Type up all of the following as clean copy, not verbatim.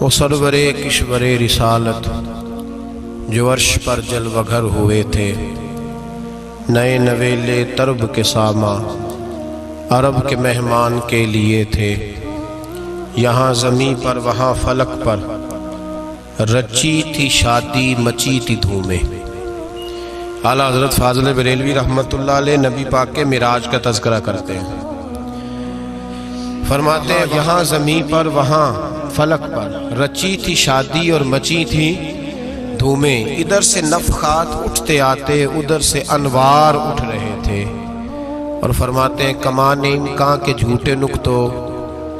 وہ سرور کشور رسالت جو عرش پر جلوہ گر ہوئے تھے، نئے نویلے طرب کے ساما عرب کے مہمان کے لیے تھے، یہاں زمیں پر وہاں فلک پر رچی تھی شادی مچی تھی دھومیں۔ اعلیٰ حضرت فاضل بریلوی رحمۃ اللہ علیہ نبی پاک کے معراج کا تذکرہ کرتے ہیں، فرماتے ہیں یہاں زمیں پر وہاں فلک پر رچی تھی شادی اور مچی تھی دھومیں، ادھر سے نفخات اٹھتے آتے ادھر سے انوار اٹھ رہے تھے، اور فرماتے ہیں کمان امکان کے جھوٹے نکتو،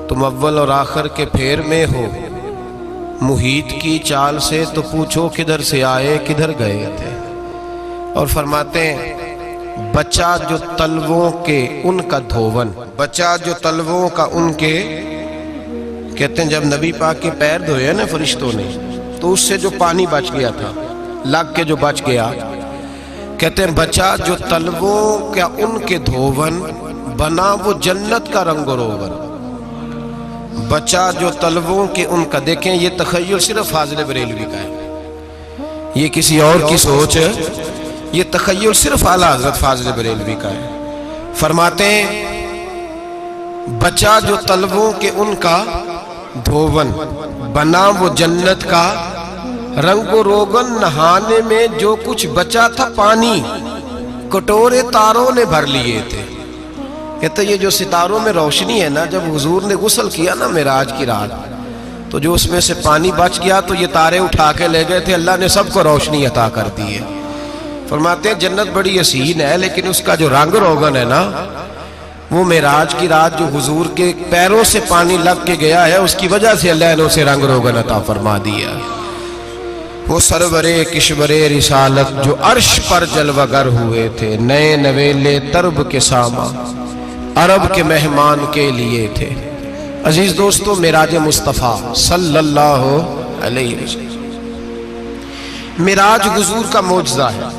تم اول اور آخر کے پھیر میں ہو، محیط کی چال سے تو پوچھو کدھر سے آئے کدھر گئے تھے۔ اور فرماتے ہیں بچہ جو تلووں کے ان کا دھوون، بچہ جو تلووں کا ان کے، کہتے ہیں جب نبی پاک کے پیر دھوئے نا فرشتوں نے تو اس سے جو پانی بچ گیا تھا لگ کے جو بچ گیا، کہتے ہیں بچہ جو تلووں کا ان کے دھوون بنا وہ جنت کا رنگ و روغن، بچہ جو تلووں کے ان کا۔ دیکھیں یہ تخیل صرف فاضل بریلوی کا ہے، یہ کسی اور کی سوچ ہے، یہ تخیل صرف اعلیٰ حضرت فاضل بریلوی کا ہے۔ فرماتے ہیں بچہ جو تلووں کے ان کا دھوون بنا وہ جنت کا رنگ و روغن، نہانے میں جو کچھ بچا تھا پانی کٹورے تاروں نے بھر لیے تھے۔ کہتے یہ جو ستاروں میں روشنی ہے نا، جب حضور نے غسل کیا نا معراج کی رات تو جو اس میں سے پانی بچ گیا تو یہ تارے اٹھا کے لے گئے تھے، اللہ نے سب کو روشنی عطا کر دی ہے۔ فرماتے ہیں جنت بڑی حسین ہے لیکن اس کا جو رنگ روغن ہے نا، وہ معراج کی رات جو حضور کے پیروں سے پانی لگ کے گیا ہے اس کی وجہ سے اللہ نے اسے رنگ روغن عطا فرما دیا۔ وہ سرور کشور رسالت جو عرش پر جلوہ گر ہوئے تھے، نئے نویلے طرب کے ساما عرب کے مہمان کے لیے تھے۔ عزیز دوستو، معراج مصطفیٰ صلی اللہ علیہ وسلم، معراج حضور کا معجزہ ہے۔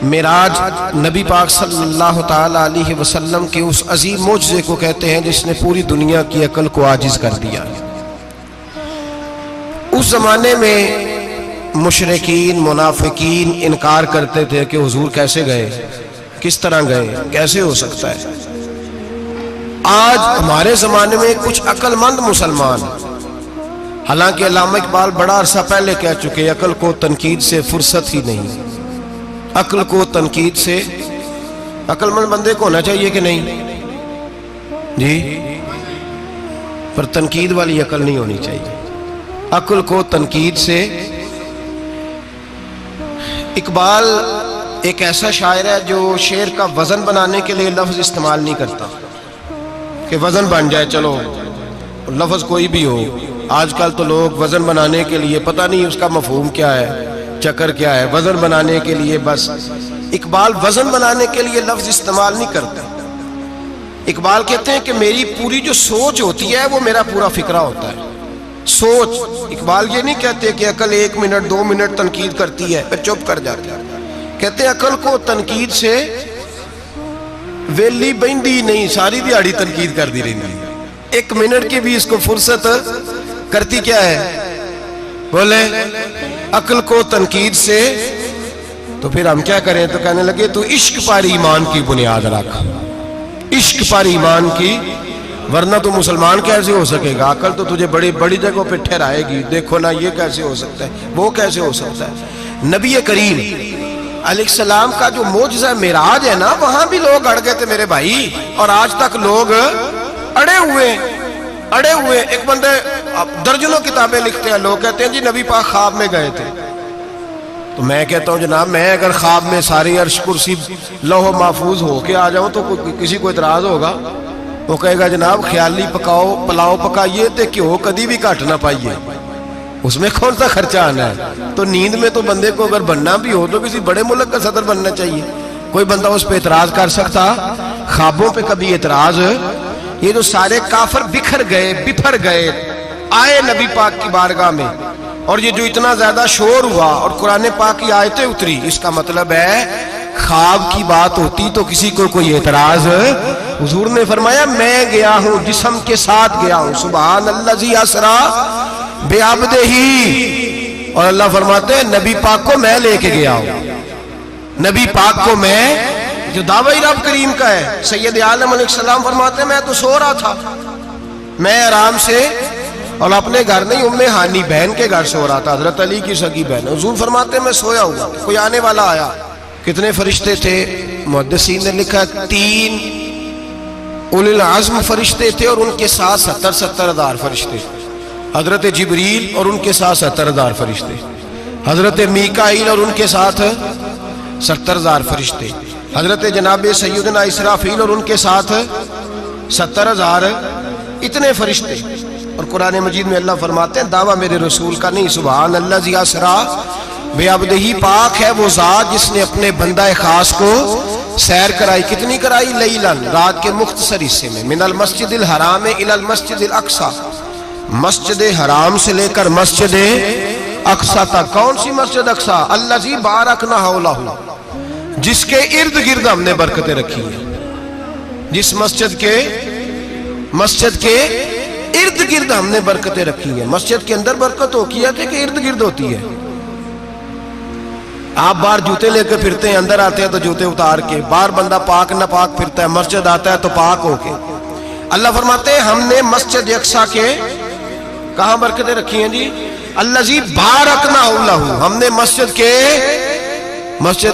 معراج نبی پاک صلی اللہ تعالی علیہ وسلم کے اس عظیم معجزے کو کہتے ہیں جس نے پوری دنیا کی عقل کو عاجز کر دیا۔ اس زمانے میں مشرکین منافقین انکار کرتے تھے کہ حضور کیسے گئے، کس طرح گئے، کیسے ہو سکتا ہے۔ آج ہمارے زمانے میں کچھ عقل مند مسلمان، حالانکہ علامہ اقبال بڑا عرصہ پہلے کہہ چکے عقل کو تنقید سے فرصت ہی نہیں، عقل کو تنقید سے، عقل مند بندے کو ہونا چاہیے کہ نہیں جی، پر تنقید والی عقل نہیں ہونی چاہیے، عقل کو تنقید سے۔ اقبال ایک ایسا شاعر ہے جو شعر کا وزن بنانے کے لیے لفظ استعمال نہیں کرتا کہ وزن بن جائے، چلو لفظ کوئی بھی ہو۔ آج کل تو لوگ وزن بنانے کے لیے پتہ نہیں اس کا مفہوم کیا ہے، چکر کیا ہے، وزن بنانے کے لیے بس۔ اقبال وزن بنانے کے لیے لفظ استعمال نہیں کرتا۔ اقبال کہتے ہیں کہ میری پوری جو سوچ ہوتی ہے وہ میرا پورا فکرہ ہوتا ہے، سوچ۔ اقبال یہ نہیں کہتے کہ عقل 1 منٹ 2 منٹ تنقید کرتی ہے پھر چپ کر جاتی ہے، کہتے ہیں عقل کو تنقید سے ویلی بہندی نہیں، ساری دیہاڑی تنقید کر دی رہی ہے، 1 منٹ کی بھی اس کو فرصت کرتی کیا ہے، بولے عقل کو تنقید سے۔ تو پھر ہم کیا کریں، تو کہنے لگے تو عشق پر ایمان کی بنیاد رکھ، عشق پر ایمان کی، ورنہ تو مسلمان کیسے ہو سکے گا، عقل تو تجھے بڑی بڑی جگہوں پہ ٹھہرائے گی، دیکھو نا یہ کیسے ہو سکتا ہے، وہ کیسے ہو سکتا ہے۔ نبی کریم علیہ السلام کا جو معجزہ معراج ہے نا، وہاں بھی لوگ اڑ گئے تھے میرے بھائی، اور آج تک لوگ اڑے ہوئے۔ ایک بندے درجنوں کتابیں لکھتے ہیں، لوگ کہتے ہیں جی نبی پاک خواب میں گئے تھے، تو میں کہتا ہوں جناب میں اگر خواب میں ساری عرش کرسی لوح محفوظ ہو کے آ جاؤں تو کسی کو اعتراض ہوگا، وہ کہے گا جناب خیالی پلاؤ پکائیے تے کیوں کدی بھی گھٹ نہ پائیے، اس میں کون سا خرچہ آنا ہے۔ تو نیند میں تو بندے کو اگر بننا بھی ہو تو کسی بڑے ملک کا صدر بننا چاہیے، کوئی بندہ اس پہ اعتراض کر سکتا، خوابوں پہ کبھی اعتراض۔ یہ جو سارے کافر بکھر گئے آئے نبی پاک کی بارگاہ میں، اور یہ جو اتنا زیادہ شور ہوا اور قرآن پاک کی آیتیں اتری، اس کا مطلب ہے خواب کی بات ہوتی تو کسی کو کوئی اعتراض؟ حضور نے فرمایا میں گیا ہوں، جسم کے ساتھ گیا ہوں، سبحان الذی اسرا بعبدہ، اور اللہ فرماتے ہیں نبی پاک کو میں لے کے گیا ہوں، نبی پاک کو میں، جو دعوی رب کریم کا ہے۔ سید عالم علیہ السلام فرماتے ہیں میں تو سو رہا تھا، میں آرام سے، اور اپنے گھر نہیں، ام ہانی بہن کے گھر سو رہا تھا، حضرت علی کی سگی بہن۔ حضور فرماتے ہیں میں سویا ہوا، کوئی آنے والا آیا۔ کتنے فرشتے تھے؟ محدثین نے لکھا 3 اولی العزم فرشتے تھے، اور ان کے ساتھ 70 ہزار فرشتے، حضرت جبریل اور ان کے ساتھ 70 ہزار فرشتے، حضرت میکائیل اور ان کے ساتھ 70 ہزار فرشتے، حضرت جناب سیدنا اسرافیل اور ان کے ساتھ 70 ہزار، اتنے فرشتے۔ اور قرآن مجید میں اللہ فرماتے ہیں دعویٰ میرے رسول کا نہیں، سبحان الذی اسرا بعبدہ، پاک ہے وہ ذات جس نے اپنے بندہ خاص کو سیر کرائی۔ کتنی کرائی؟ لیلاً، رات کے مختصر حصے میں، من المسجد الحرام الی المسجد الاقصی، مسجد حرام سے لے کر مسجد اقصی تک۔ کون سی مسجد اقصی؟ الذی بارکنا حولہ، جس کے ارد گرد ہم نے برکتیں رکھی ہیں، جس مسجد کے ارد گرد ہم نے برکتیں رکھی ہیں۔ مسجد کے اندر برکت ہوتی ہے کہ ارد گرد ہوتی ہے؟ آپ باہر جوتے لے کے پھرتے ہیں، اندر آتے ہیں تو جوتے اتار کے، باہر بندہ پاک نہ پاک پھرتا ہے، مسجد آتا ہے تو پاک ہو کے۔ اللہ فرماتے ہیں ہم نے مسجد اقصی کے کہاں برکتیں رکھی ہیں جی؟ الذی بارکنا حولہ، ہم نے مسجد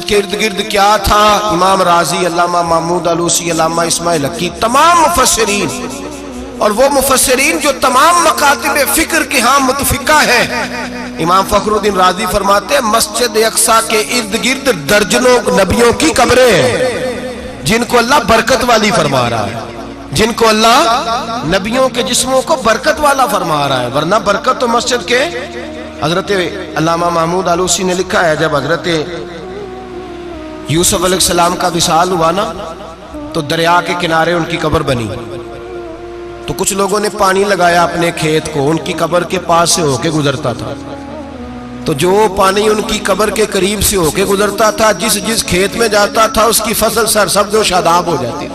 کے ارد گرد کیا تھا؟ امام راضی، علامہ محمود علوسی، علامہ اسماعیل حقی، تمام مفسرین، اور وہ مفسرین جو تمام مکاتب فکر کے ہاں متفقہ ہیں، امام فخر الدین رازی فرماتے ہیں مسجد اقصی کے ارد گرد درجنوں نبیوں کی قبریں ہیں، جن کو اللہ برکت والی فرما رہا ہے، جن کو اللہ نبیوں کے جسموں کو برکت والا فرما رہا ہے، ورنہ برکت تو مسجد کے۔ حضرت علامہ محمود علوسی نے لکھا ہے جب حضرت یوسف علیہ السلام کا وصال ہوا نا، تو دریا کے کنارے ان کی قبر بنی، تو کچھ لوگوں نے پانی لگایا اپنے کھیت کو، ان کی قبر کے پاس سے ہو کے گزرتا تھا، تو جو پانی ان کی قبر کے قریب سے ہو کے گزرتا تھا، جس کھیت میں جاتا تھا اس کی فصل سرسبز و شاداب ہو جاتی۔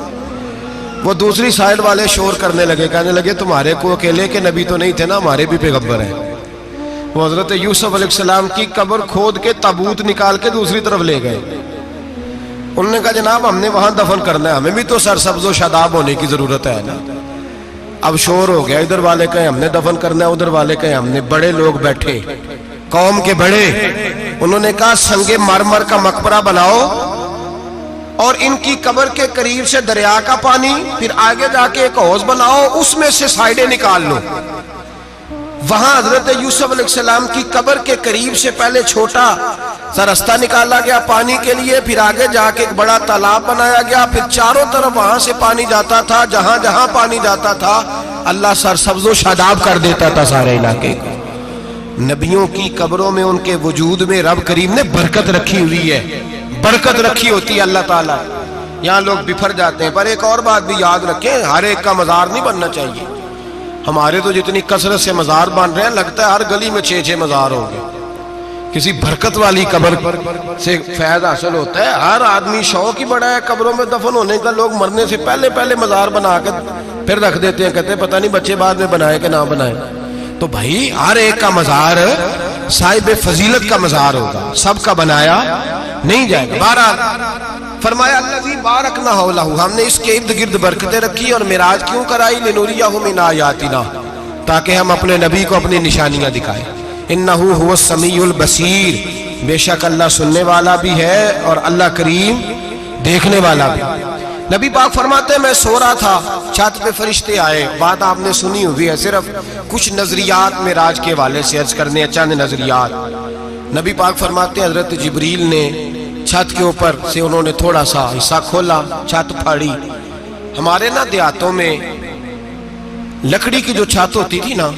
وہ دوسری سائیڈ والے شور کرنے لگے، کہنے لگے تمہارے کو اکیلے کے نبی تو نہیں تھے نا، ہمارے بھی پیغمبر ہیں۔ وہ حضرت یوسف علیہ السلام کی قبر کھود کے تابوت نکال کے دوسری طرف لے گئے۔ انہوں نے کہا جناب ہم نے وہاں دفن کرنا ہے، ہمیں بھی تو سرسبز و شاداب ہونے کی ضرورت ہے نا۔ اب شور ہو گیا، ادھر والے کہیں ہم نے دفن کرنا ہے، ادھر والے کہیں ہم نے۔ بڑے لوگ بیٹھے، قوم کے بڑے، انہوں نے کہا سنگ مرمر کا مقبرہ بناؤ، اور ان کی قبر کے قریب سے دریا کا پانی، پھر آگے جا کے ایک حوض بناؤ، اس میں سے سائیڈیں نکال لو۔ وہاں حضرت یوسف علیہ السلام کی قبر کے قریب سے پہلے چھوٹا سا راستہ نکالا گیا پانی کے لیے، پھر آگے جا کے ایک بڑا تالاب بنایا گیا، پھر چاروں طرف وہاں سے پانی جاتا تھا، جہاں جہاں پانی جاتا تھا اللہ سرسبز و شاداب کر دیتا تھا سارے علاقے کو۔ نبیوں کی قبروں میں، ان کے وجود میں رب کریم نے برکت رکھی ہوئی ہے، برکت رکھی ہوتی ہے اللہ تعالیٰ۔ یہاں لوگ بفر جاتے ہیں، پر ایک اور بات بھی یاد رکھیں، ہر ایک کا مزار نہیں بننا چاہیے۔ ہمارے تو جتنی کثرت سے مزار بن رہے ہیں، لگتا ہے ہر گلی میں 6 مزار ہوں گے۔ کسی برکت والی قبر سے فیض حاصل ہوتا ہے۔ ہر آدمی شوق ہی بڑا ہے قبروں میں دفن ہونے کا، لوگ مرنے سے پہلے مزار بنا کے پھر رکھ دیتے ہیں، کہتے ہیں پتہ نہیں بچے بعد میں بنائے کہ نہ بنائے۔ تو بھائی ہر ایک کا مزار صاحب فضیلت کا مزار ہوگا، سب کا بنایا نہیں جائے گا۔ بہرحال فرمایا الذی بارکنا حولہ، ہم نے اس کے ارد گرد برکتیں رکھی، اور معراج کیوں کرائی؟ لنوریہ من آیاتنا، تاکہ ہم اپنے نبی کو اپنی نشانیاں دکھائیں۔ انہ هو السمیع البصیر، بے شک اللہ سننے والا بھی ہے اور اللہ کریم دیکھنے والا بھی۔ نبی پاک فرماتے ہیں میں سو رہا تھا، چھت پہ فرشتے آئے، بات آپ نے سنی ہوئی ہے، صرف کچھ نظریات معراج کے حوالے سے عرض کرنے ہیں، چند نظریات۔ نبی پاک فرماتے ہیں حضرت جبریل نے چھت کے اوپر سے انہوں نے تھوڑا سا حصہ کھولا، چھت پھاڑی۔ ہمارے نا دیہاتوں میں لکڑی کی جو چھت ہوتی تھی نا،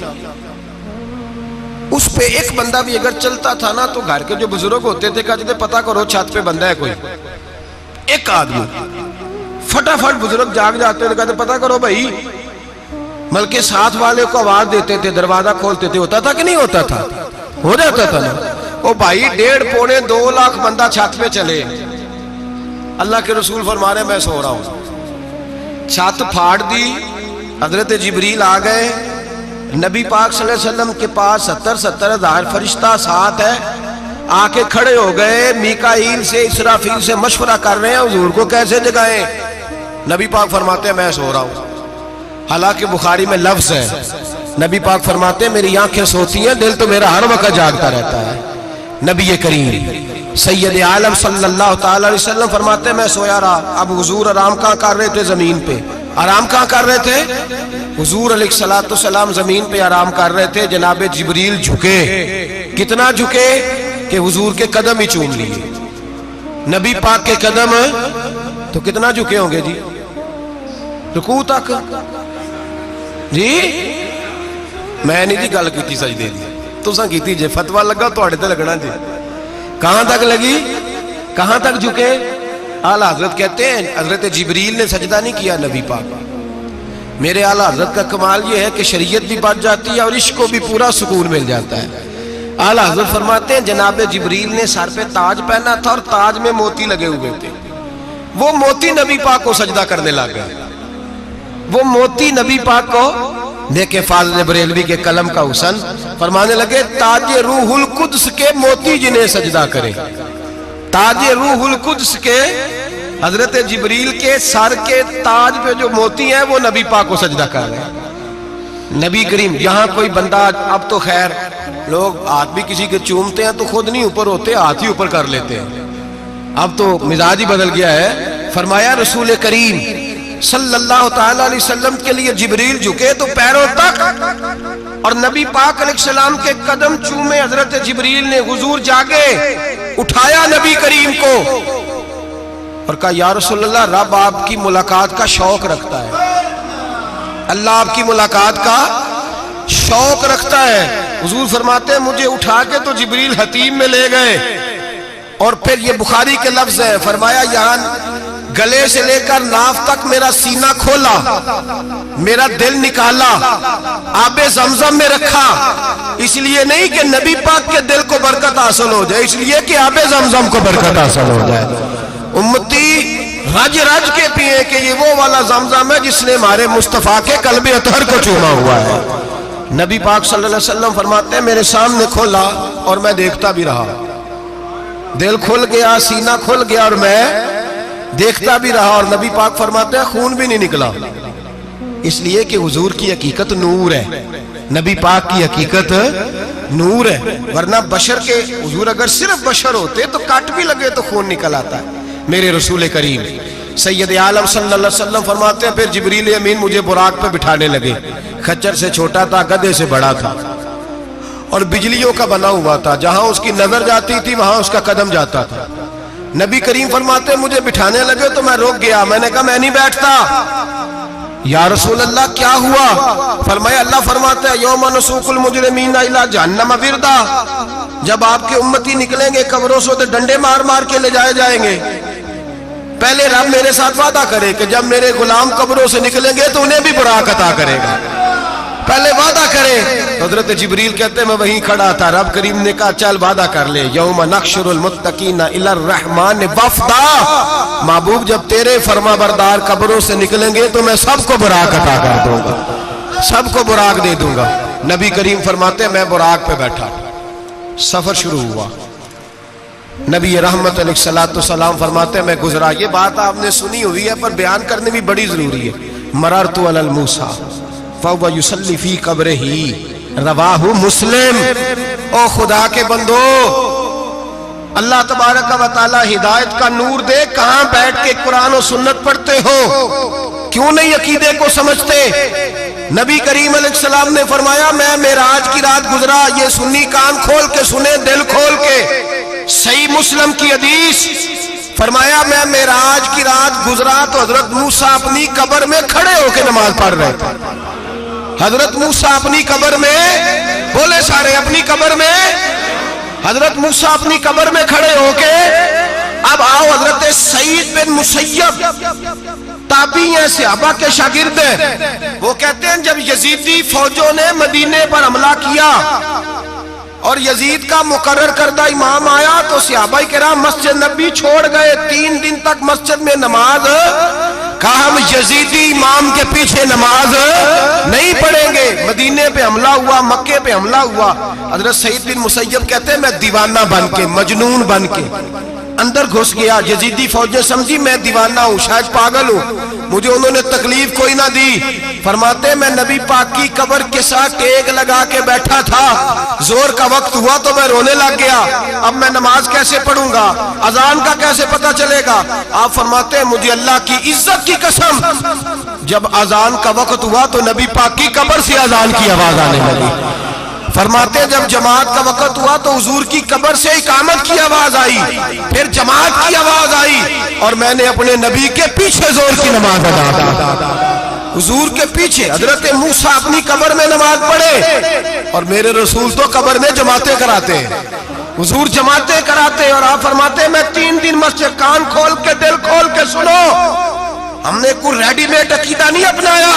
اس پہ ایک بندہ بھی اگر چلتا تھا نا، تو گھر کے جو بزرگ ہوتے تھے کہتے تھے پتہ کرو چھت پہ بندہ ہے کوئی۔ ایک آدمی فٹافٹ بزرگ جاگ جاتے تھے، کہتے پتہ کرو بھائی، بلکہ ساتھ والے کو آواز دیتے تھے، دروازہ کھولتے تھے۔ ہوتا تھا کہ نہیں ہوتا تھا؟ ہو جاتا تھا نا۔ او بھائی 1.5 پونے 2 لاکھ بندہ چھت پہ چلے، اللہ کے رسول فرما رہے میں سو رہا ہوں، چھت پھاڑ دی، حضرت جبریل آ گئے، نبی پاک صلی اللہ علیہ وسلم کے پاس 70 ہزار فرشتہ ساتھ ہے، آ کے کھڑے ہو گئے، میکائیل سے اسرافیل سے مشورہ کر رہے ہیں حضور کو کیسے جگائیں۔ نبی پاک فرماتے ہیں میں سو رہا ہوں، حالانکہ بخاری میں لفظ ہے، نبی پاک فرماتے ہیں میری آنکھیں سوتی ہیں، دل تو میرا ہر وقت جاگتا رہتا ہے۔ نبی کریم سید عالم صلی اللہ تعالی علیہ وسلم فرماتے ہیں میں سویا رہا۔ اب حضور آرام کہاں کر رہے تھے؟ زمین پہ۔ آرام کہاں کر رہے تھے؟ حضور علیہ السلام زمین پہ آرام کر رہے تھے، جناب جبریل جھکے، کتنا جھکے کہ حضور کے قدم ہی چوم لیے۔ نبی پاک کے قدم تو کتنا جھکے ہوں گے جی؟ رکوع تک جی؟ میں نہیں جی گل کی سجدے دی، تساں کیتی جے، فتویٰ لگا تواڈے تے لگنا جی۔ کہاں تک لگی؟ کہاں تک جھکے؟ اعلیٰ حضرت کہتے ہیں حضرت جبریل نے سجدہ نہیں کیا نبی پاک۔ میرے اعلیٰ حضرت کا کمال یہ ہے کہ شریعت بھی بچ جاتی ہے اور عشق کو بھی پورا سکون مل جاتا ہے۔ اعلیٰ حضرت فرماتے ہیں جناب جبریل نے سر پہ تاج پہنا تھا اور تاج میں موتی لگے ہوئے تھے، وہ موتی نبی پاک کو سجدہ کرنے لگ گئے، وہ موتی نبی پاک کو دیکھیں۔ فاضل بریلوی کے قلم کا حسن فرمانے لگے تاج روح القدس کے موتی جنہیں سجدہ کرے، تاج روح القدس کے حضرت جبریل کے سر کے تاج پہ جو موتی ہیں وہ نبی پاک کو سجدہ کر رہے ہیں۔ نبی کریم یہاں کوئی بندہ، اب تو خیر لوگ ہاتھ بھی کسی کے چومتے ہیں تو خود نہیں اوپر ہوتے، ہاتھ ہی اوپر کر لیتے ہیں، اب تو مزاج ہی بدل گیا ہے۔ فرمایا رسول کریم صلی اللہ تعالی علیہ وسلم کے لیے جبریل جھکے تو پیروں تک، اور نبی پاک علیہ السلام کے قدم چومے حضرت جبریل نے۔ حضور جاگے، اٹھایا نبی کریم کو اور کہا یا رسول اللہ رب آپ کی ملاقات کا شوق رکھتا ہے، اللہ آپ کی ملاقات کا شوق رکھتا ہے۔ حضور فرماتے ہیں مجھے اٹھا کے تو جبریل حتیم میں لے گئے، اور پھر یہ بخاری کے لفظ ہے، فرمایا یہاں گلے سے لے کر ناف تک میرا سینہ کھولا، میرا دل نکالا، آب زمزم میں رکھا، اس لیے نہیں کہ نبی پاک کے دل کو برکت حاصل ہو جائے، اس لیے کہ آب زمزم کو برکت حاصل ہو جائے۔ امتی رج رج کے پیئے کہ یہ وہ والا زمزم ہے جس نے ہمارے مصطفیٰ کے قلب اطہر کو چوما ہوا ہے۔ نبی پاک صلی اللہ علیہ وسلم فرماتے ہیں میرے سامنے کھولا اور میں دیکھتا بھی رہا، دل کھل گیا، سینہ کھل گیا اور میں دیکھتا بھی رہا، اور نبی پاک فرماتے ہیں خون بھی نہیں نکلا، اس لیے کہ حضور کی حقیقت نور ہے، نبی پاک کی حقیقت نور ہے، ورنہ بشر کے حضور اگر صرف بشر ہوتے تو کٹ بھی لگے تو خون نکل آتا ہے۔ میرے رسول کریم سید عالم صلی اللہ علیہ وسلم فرماتے ہیں پھر جبریل امین مجھے براق پہ بٹھانے لگے، خچر سے چھوٹا تھا، گدھے سے بڑا تھا، اور بجلیوں کا بنا ہوا تھا، جہاں اس کی نظر جاتی تھی وہاں اس کا قدم جاتا تھا۔ نبی کریم فرماتے ہیں مجھے بٹھانے لگے تو میں رک گیا، میں نے کہا میں نہیں بیٹھتا۔ یا رسول اللہ کیا ہوا؟ فرمایا اللہ فرماتا ہے یوم نسوق المجرمین الی جہنم وردا، جب آپ کے امتی نکلیں گے قبروں سے تو ڈنڈے مار مار کے لے جائے جائیں گے۔ پہلے رب میرے ساتھ وعدہ کرے کہ جب میرے غلام قبروں سے نکلیں گے تو انہیں بھی براق عطا کرے گا، پہلے وعدہ کرے۔ حضرت جبریل کہتے ہیں میں وہیں کھڑا تھا، رب کریم نے کہا چل وعدہ کر لے، یوم نحشر المتقین الی الرحمن وفدا، محبوب جب تیرے فرما بردار قبروں سے نکلیں گے تو میں سب کو براق عطا کر دوں گا، سب کو براق دے دوں گا۔ نبی کریم فرماتے ہیں میں براق پہ بیٹھا، سفر شروع ہوا، نبی رحمت علیہ السلام فرماتے ہیں میں گزرا۔ یہ بات آپ نے سنی ہوئی ہے پر بیان کرنے بھی بڑی ضروری ہے۔ مررت علی الموسیٰ فَهُوَ يُصَلِّ فِي قَبْرِهِ، رواہ مسلم۔ او خدا کے بندو، اللہ تبارک و تعالی ہدایت کا نور دے، کہاں بیٹھ کے قرآن و سنت پڑھتے ہو؟ کیوں نہیں عقیدے کو سمجھتے؟ نبی کریم علیہ السلام نے فرمایا میں معراج کی رات گزرا، یہ سنی کان کھول کے سنے، دل کھول کے، صحیح مسلم کی حدیث، فرمایا میں معراج کی رات گزرا تو حضرت موسیٰ اپنی قبر میں کھڑے ہو کے نماز پڑھ رہے تھے۔ حضرت موسیٰ اپنی قبر میں، بولے سارے اپنی قبر میں، حضرت موسیٰ اپنی قبر میں کھڑے ہو کے۔ اب آؤ حضرت سعید بن مسیب تابعی ہیں، صحابہ کے شاگرد ہیں، وہ کہتے ہیں جب یزیدی فوجوں نے مدینے پر حملہ کیا اور یزید کا مقرر کردہ امام آیا تو صحابہ کرام مسجد نبی چھوڑ گئے، 3 دن تک مسجد میں نماز، کہا ہم یزیدی امام کے پیچھے نماز نہیں پڑھیں گے۔ مدینے پہ حملہ ہوا، مکے پہ حملہ ہوا، حضرت سعید بن مسیب کہتے ہیں میں دیوانہ بن کے، مجنون بن کے اندر گھس گیا۔ یزیدی فوجیں سمجھی میں دیوانہ ہوں، شاید پاگل ہوں، مجھے انہوں نے تکلیف کوئی نہ دی۔ فرماتے میں نبی پاک کی قبر کے ساتھ ٹیک لگا کے بیٹھا تھا، زور کا وقت ہوا تو میں رونے لگ گیا، اب میں نماز کیسے پڑھوں گا، اذان کا کیسے پتہ چلے گا۔ آپ فرماتے ہیں مجھے اللہ کی عزت کی قسم، جب اذان کا وقت ہوا تو نبی پاک کی قبر سے اذان کی آواز آنے لگی۔ فرماتے جب جماعت کا وقت ہوا تو حضور کی قبر سے اقامت کی آواز آئی، پھر جماعت کی آواز آئی، اور میں نے اپنے نبی کے پیچھے زور کی نماز ادا کی، حضور کے پیچھے۔ حضرت موسیٰ اپنی قبر میں نماز پڑھے اور میرے رسول تو قبر میں جماعتیں کراتے ہیں، حضور جماعتیں کراتے، اور آپ فرماتے میں 3 دن مسجد، کان کھول کے دل کھول کے سنو، ہم نے کوئی ریڈی میڈ عقیدہ نہیں اپنایا،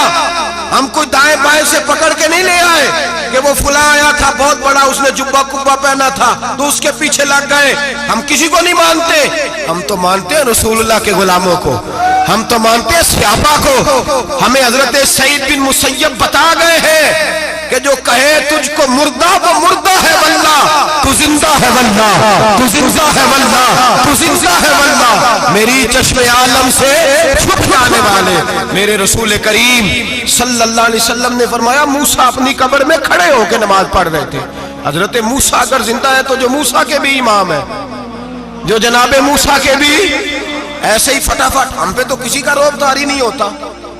ہم کوئی دائیں بائیں سے پکڑ کے نہیں لے آئے کہ وہ فلاں آیا تھا بہت بڑا، اس نے جبہ کبہ پہنا تھا تو اس کے پیچھے لگ گئے۔ ہم کسی کو نہیں مانتے، ہم تو مانتے ہیں رسول اللہ کے غلاموں کو، ہم تو مانتے ہیں صحابہ کو۔ ہمیں حضرت سعید بن مسیب بتا گئے ہیں کہ جو کہے تجھ کو مردہ وہ مردہ ہے واللہ، تو زندہ ہے واللہ، تو زندہ ہے واللہ، تو زندہ ہے واللہ۔ میری چشم عالم سے چھپ جانے والے میرے رسول کریم صلی اللہ علیہ وسلم نے فرمایا موسیٰ اپنی قبر میں کھڑے ہو کے نماز پڑھ رہے تھے۔ حضرت موسیٰ اگر زندہ ہے تو جو موسیٰ کے بھی امام ہے، جو جناب موسیٰ کے بھی ایسے ہی فٹافٹ، ہم پہ تو کسی کا روب داری نہیں ہوتا،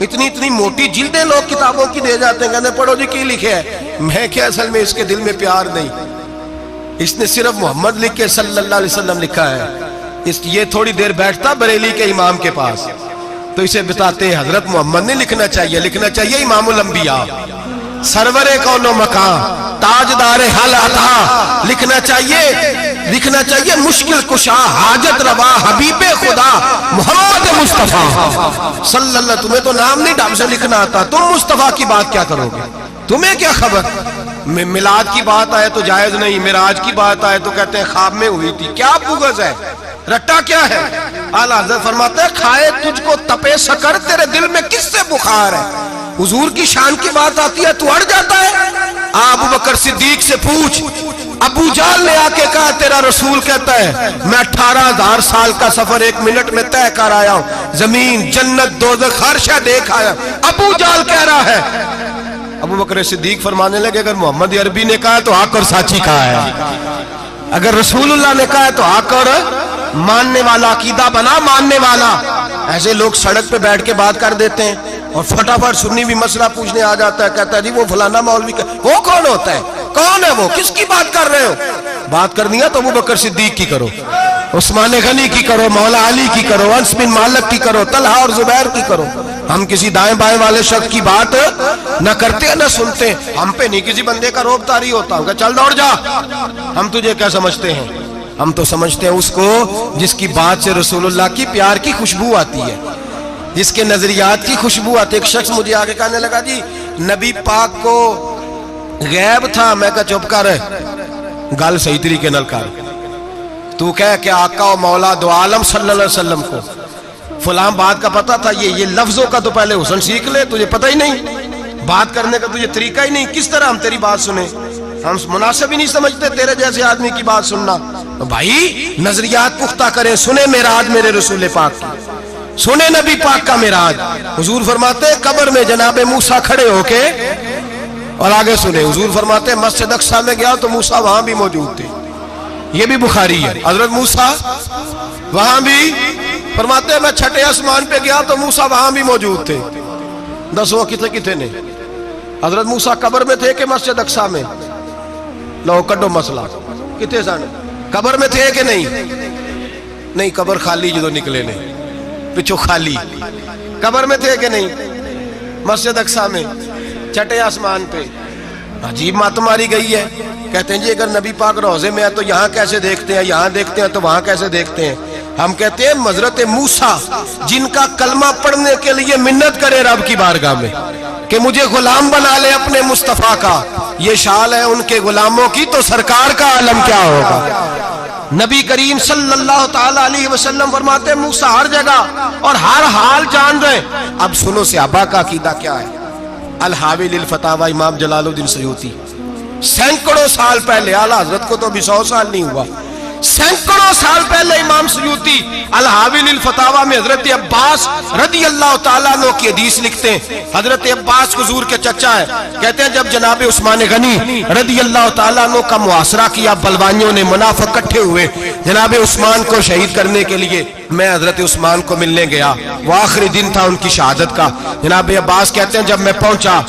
اتنی موٹی جلدیں لوگ کتابوں کی دے جاتے ہیں، کہتے ہیں پڑھو جی کی لکھے ہے، میں کیا اصل میں اس کے دل میں پیار نہیں، اس نے صرف محمد لکھ کے صلی اللہ علیہ وسلم لکھا ہے، یہ تھوڑی دیر بیٹھتا بریلی کے امام کے پاس تو اسے بتاتے ہیں حضرت محمد نے لکھنا چاہیے، لکھنا چاہیے امام الانبیاء، سرور کون و مکان، تاجدار حل عطا، لکھنا چاہیے مشکل کشا، حاجت روا، حبیب خدا محمد مصطفیٰ صلی اللہ۔ تمہیں تو نام نہیں ڈھنگ سے لکھنا آتا، تم مصطفیٰ کی بات کیا کرو گے، تمہیں کیا خبر۔ میلاد کی بات آئے تو جائز نہیں، معراج کی بات آئے تو کہتے ہیں خواب میں ہوئی تھی، کیا بغض ہے، رٹا کیا ہے۔ اعلیٰ حضرت فرماتا ہے کھائے تجھ کو تپے سکر، تیرے دل میں کس سے بخار ہے۔ حضور کی شان کی بات آتی ہے تو اڑ جاتا ہے۔ ابو بکر صدیق سے پوچھ، ابو جہل نے آ کے کہا تیرا رسول کہتا ہے میں 18,000 سال کا سفر 1 منٹ میں طے کر آیا ہوں، زمین جنت دوزخ ہر شے دیکھ آیا۔ ابو جہل کہہ رہا ہے، ابو بکر صدیق فرمانے لگے اگر محمد عربی نے کہا تو حق اور سچی کہا ہے، اگر رسول اللہ نے کہا تو حق اور ماننے والا، عقیدہ بنا ماننے والا۔ ایسے لوگ سڑک پہ بیٹھ کے بات کر دیتے ہیں اور فٹافٹ سنی بھی مسئلہ پوچھنے آ جاتا ہے، کہتا ہے جی وہ فلانا مولوی کا، وہ کون ہوتا ہے، کون ہے وہ، کس کی بات کر رہے ہو۔ بات کرنی ہے تو ابو بکر صدیق کی کرو، عثمان غنی کی کرو، مولا علی کی کرو، انس بن مالک کی کرو، طلحہ اور زبیر کی کرو۔ ہم کسی دائیں بائیں والے شخص کی بات نہ کرتے نہ سنتے، ہم پہ نہیں کسی بندے کا روب طاری ہوتا، ہم کہ چل دوڑ جا، ہم تجھے کیا سمجھتے ہیں، ہم تو سمجھتے ہیں اس کو جس کی بات سے رسول اللہ کی پیار کی خوشبو آتی ہے، جس کے نظریات کی خوشبو آتی ہے۔ ایک شخص مجھے آگے کہنے لگا جی نبی پاک کو غیب تھا، میں کہا چپ کر، گل صحیح طریقے نال کر، تو کہہ کہ آقا و مولا دو عالم صلی اللہ علیہ وسلم کو فلاں بات کا پتہ تھا، یہ لفظوں کا تو پہلے حسن سیکھ لے، تجھے پتہ ہی نہیں، بات کرنے کا تجھے طریقہ ہی نہیں، کس طرح ہم تیری بات سنیں، ہم مناسب ہی نہیں سمجھتے تیرے جیسے آدمی کی بات سننا۔ بھائی نظریات پختہ کریں، سنیں معراج میرے رسول پاک کی، سنیں نبی پاک کا معراج۔ حضور فرماتے قبر میں جناب موسیٰ کھڑے ہو کے، اور آگے سنیں حضور فرماتے مسجد اقصیٰ میں گیا تو موسیٰ وہاں بھی موجود تھے، یہ بھی بخاری ہے، حضرت موسیٰ وہاں بھی فرماتے میں 6 آسمان پہ گیا تو موسیٰ وہاں بھی موجود تھے۔ 10 کتنے نے حضرت موسیٰ قبر میں تھے کہ مسجد اقصیٰ میں؟ لو کڈو مسئلہ، کتنے سن قبر میں تھے کہ نہیں؟ قبر خالی جو نکلے نے پچھو خالی، قبر میں تھے کہ نہیں؟ مسجد اقصیٰ میں 6 آسمان پہ۔ عجیب بات ماری گئی ہے، کہتے ہیں جی اگر نبی پاک روضے میں ہے تو یہاں کیسے دیکھتے ہیں، یہاں دیکھتے ہیں تو وہاں کیسے دیکھتے ہیں؟ ہم کہتے ہیں حضرت موسیٰ جن کا کلمہ پڑھنے کے لیے منت کرے رب کی بارگاہ میں کہ مجھے غلام بنا لے اپنے مصطفیٰ کا، یہ شال ہے ان کے غلاموں کی، تو سرکار کا عالم کیا ہوگا؟ نبی کریم صلی اللہ تعالیٰ علیہ وسلم فرماتے ہیں موسیٰ ہر جگہ اور ہر حال جان رہے۔ اب سنو صحابہ کا عقیدہ کیا ہے۔ الحاوی للفتاوی امام جلال الدین سیوطی، سینکڑوں سال پہلے، اعلیٰ حضرت کو تو ابھی 100 سال نہیں ہوا، سینکڑوں سال پہلے امام سیوطی الحاوی للفتاوی میں حضرت عباس رضی اللہ تعالیٰ عنہ کی حدیث لکھتے ہیں۔ حضرت عباس حضور کے چچا ہے، کہتے ہیں جب جناب عثمان غنی رضی اللہ تعالیٰ عنہ کا محاصرہ کیا، بلوانیوں نے، منافق اکٹھے ہوئے جناب عثمان کو شہید کرنے کے لیے، میں حضرت عثمان کو ملنے گیا، وہ آخری دن تھا ان کی شہادت کا۔ جناب عباس کہتے ہیں جب میں پہنچا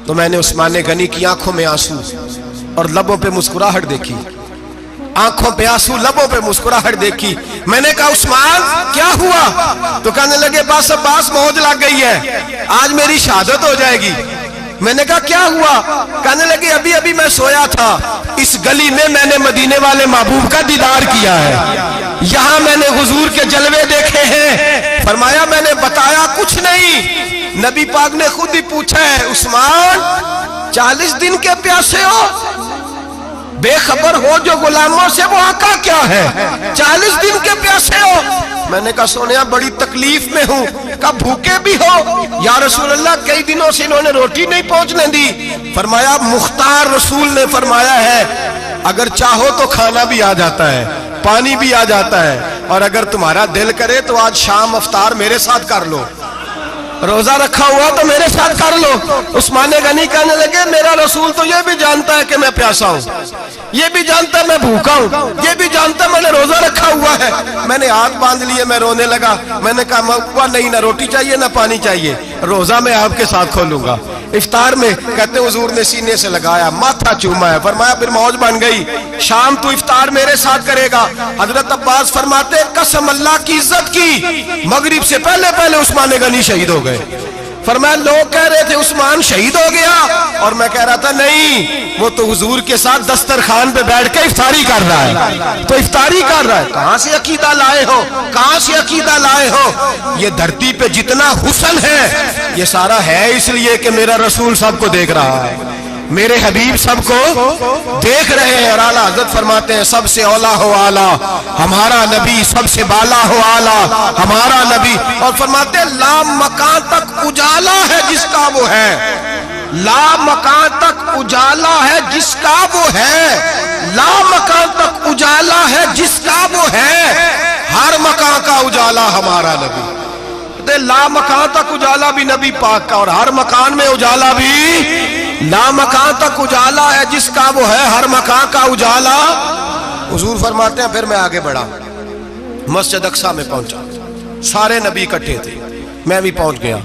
تو میں نے عثمان غنی کی آنکھوں میں آنسو اور لبوں پہ مسکراہٹ دیکھی، آنکھوں پہ آنسو، لبوں پہ مسکراہٹ دیکھی۔ میں نے کہا عثمان کیا ہوا؟ تو کہنے لگے بس عباس موج لگ گئی ہے، آج میری شہادت ہو جائے گی۔ میں نے کہا کیا ہوا؟ کہنے لگے ابھی ابھی میں سویا تھا، اس گلی میں میں نے مدینے والے محبوب کا دیدار کیا ہے، یہاں میں نے حضور کے جلوے دیکھے ہیں۔ فرمایا میں نے بتایا کچھ نہیں، نبی پاک نے خود ہی پوچھا ہے عثمان 40 دن کے پیاسے ہو؟ بے خبر ہو جو غلاموں سے، وہ آقا کیا ہے؟ 40 دن کے پیاسے ہو؟ میں نے کہا سونیا بڑی تکلیف میں ہوں۔ کہا بھوکے بھی ہو؟ یا رسول اللہ کئی دنوں سے انہوں نے روٹی نہیں پہنچنے دی۔ فرمایا مختار رسول نے فرمایا ہے اگر چاہو تو کھانا بھی آ جاتا ہے، پانی بھی آ جاتا ہے، اور اگر تمہارا دل کرے تو آج شام افطار میرے ساتھ کر لو، روزہ رکھا ہوا تو میرے ساتھ کر لو۔ عثمان غنی کہنے لگے میرا رسول تو یہ بھی جانتا ہے کہ میں پیاسا ہوں، یہ بھی جانتا ہے میں بھوکا ہوں، یہ بھی جانتا ہے میں نے روزہ رکھا ہوا ہے۔ میں نے ہاتھ باندھ لیے، میں رونے لگا، میں نے کہا نہیں، نہ روٹی چاہیے نہ پانی چاہیے، روزہ میں آپ کے ساتھ کھولوں گا۔ افطار میں کہتے حضور نے سینے سے لگایا، ماتھا چوما ہے، فرمایا پھر موج بن گئی، شام تو افطار میرے ساتھ کرے گا۔ حضرت عباس فرماتے قسم اللہ کی عزت کی، مغرب سے پہلے پہلے عثمان غنی شہید ہو گئے۔ فرمایا لوگ کہہ رہے تھے عثمان شہید ہو گیا، اور میں کہہ رہا تھا نہیں، وہ تو حضور کے ساتھ دسترخوان پہ بیٹھ کے افطاری کر رہا ہے، تو افطاری کر رہا ہے۔ کہاں سے عقیدہ لائے ہو؟ کہاں سے عقیدہ لائے ہو؟ یہ دھرتی پہ جتنا حسن ہے یہ سارا ہے اس لیے کہ میرا رسول سب کو دیکھ رہا ہے، میرے حبیب سب کو دیکھ رہے ہیں۔ اور اعلیٰ حضرت فرماتے ہیں سب سے اولا ہو اعلیٰ ہمارا نبی، سب سے بالا ہو اعلیٰ ہمارا نبی۔ اور فرماتے ہیں لا مکان تک اجالا ہے جس کا وہ ہے، لا مکان تک اجالا ہے جس کا وہ ہے، لا مکان تک اجالا ہے جس کا وہ ہے، ہر مکان کا اجالا ہمارا نبی۔ لا مکان تک اجالا بھی نبی پاک کا، اور ہر مکان میں اجالا بھی، لا مکان تک اجالا ہے جس کا وہ ہے، ہر مکان کا اجالا۔ حضور فرماتے ہیں پھر میں آگے بڑھا، مسجد اقصی میں پہنچا، سارے نبی اکٹھے تھے، میں بھی پہنچ گیا۔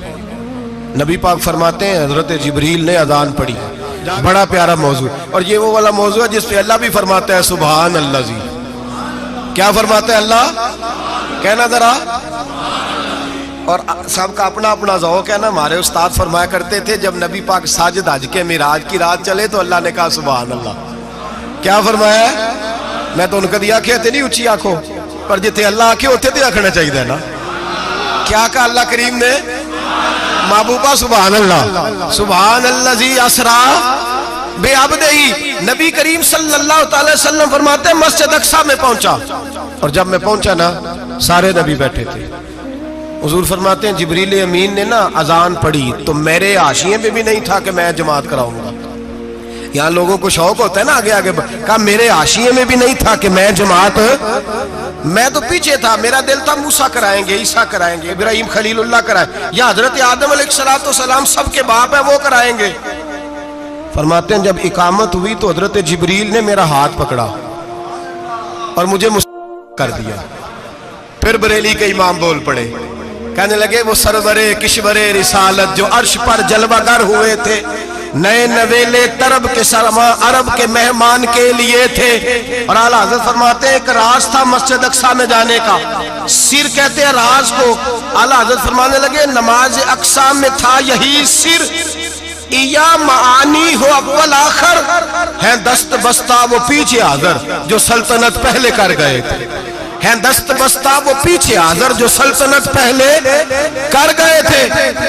نبی پاک فرماتے ہیں حضرت جبریل نے اذان پڑھی، بڑا پیارا موضوع، اور یہ وہ والا موضوع ہے جس پہ اللہ بھی فرماتا ہے سبحان اللہ جی۔ کیا فرماتا ہے اللہ؟ کہنا ذرا، اور سب کا اپنا اپنا ذوق ہے نا۔ ہمارے استاد فرمایا کرتے تھے جب نبی پاک ساجد حج کے معراج کی رات چلے تو اللہ نے کہا سبحان اللہ۔ کیا فرمایا ہے؟ میں تو ان کو دیا کہ نہیں اچھی آنکھوں پر جتنے اللہ آنکھیں ہوتے تھے آنکھنا چاہیے نا۔ کیا کہا اللہ کریم نے؟ محبوبہ سبحان اللہ، سبحان الذی اسرا بعبدہ۔ نبی کریم صلی اللہ تعالی وسلم فرماتے ہیں مسجد اقصی میں پہنچا، اور جب میں پہنچا نا سارے نبی بیٹھے تھے۔ حضور فرماتے ہیں جبریل امین نے نا اذان پڑھی تو میرے حاشیے میں بھی نہیں تھا کہ میں جماعت کراؤں گا۔ یہاں لوگوں کو شوق ہوتا ہے نا آگے آگے، کہا میرے حاشیے میں بھی نہیں تھا کہ میں جماعت، میں تو پیچھے تھا، میرا دل تھا موسیٰ کرائیں گے، عیسیٰ کرائیں گے، ابراہیم خلیل اللہ کرائیں، یا حضرت آدم علیہ السلام سب کے باپ ہیں وہ کرائیں گے۔ فرماتے ہیں جب اقامت ہوئی تو حضرت جبریل نے میرا ہاتھ پکڑا اور مجھے کر دیا۔ پھر بریلی کے امام بول پڑے، کہنے لگے وہ سرورے کشورے رسالت جو عرش پر جلوہ گر ہوئے تھے، نئے نویلے طرب کے سرما عرب کے مہمان کے لیے تھے۔ اور اعلیٰ حضرت فرماتے ہیں ایک راز تھا مسجد اقصی میں جانے کا، سر کہتے ہیں راز کو۔ اعلیٰ حضرت فرمانے لگے نماز اقصی میں تھا یہی سر، یا معانی ہو اول آخر ہے دست بستہ وہ پیچھے حاضر جو سلطنت پہلے کر گئے تھے۔ ہیں دست بستہ وہ پیچھے حاضر جو سلطنت پہلے کر گئے تھے۔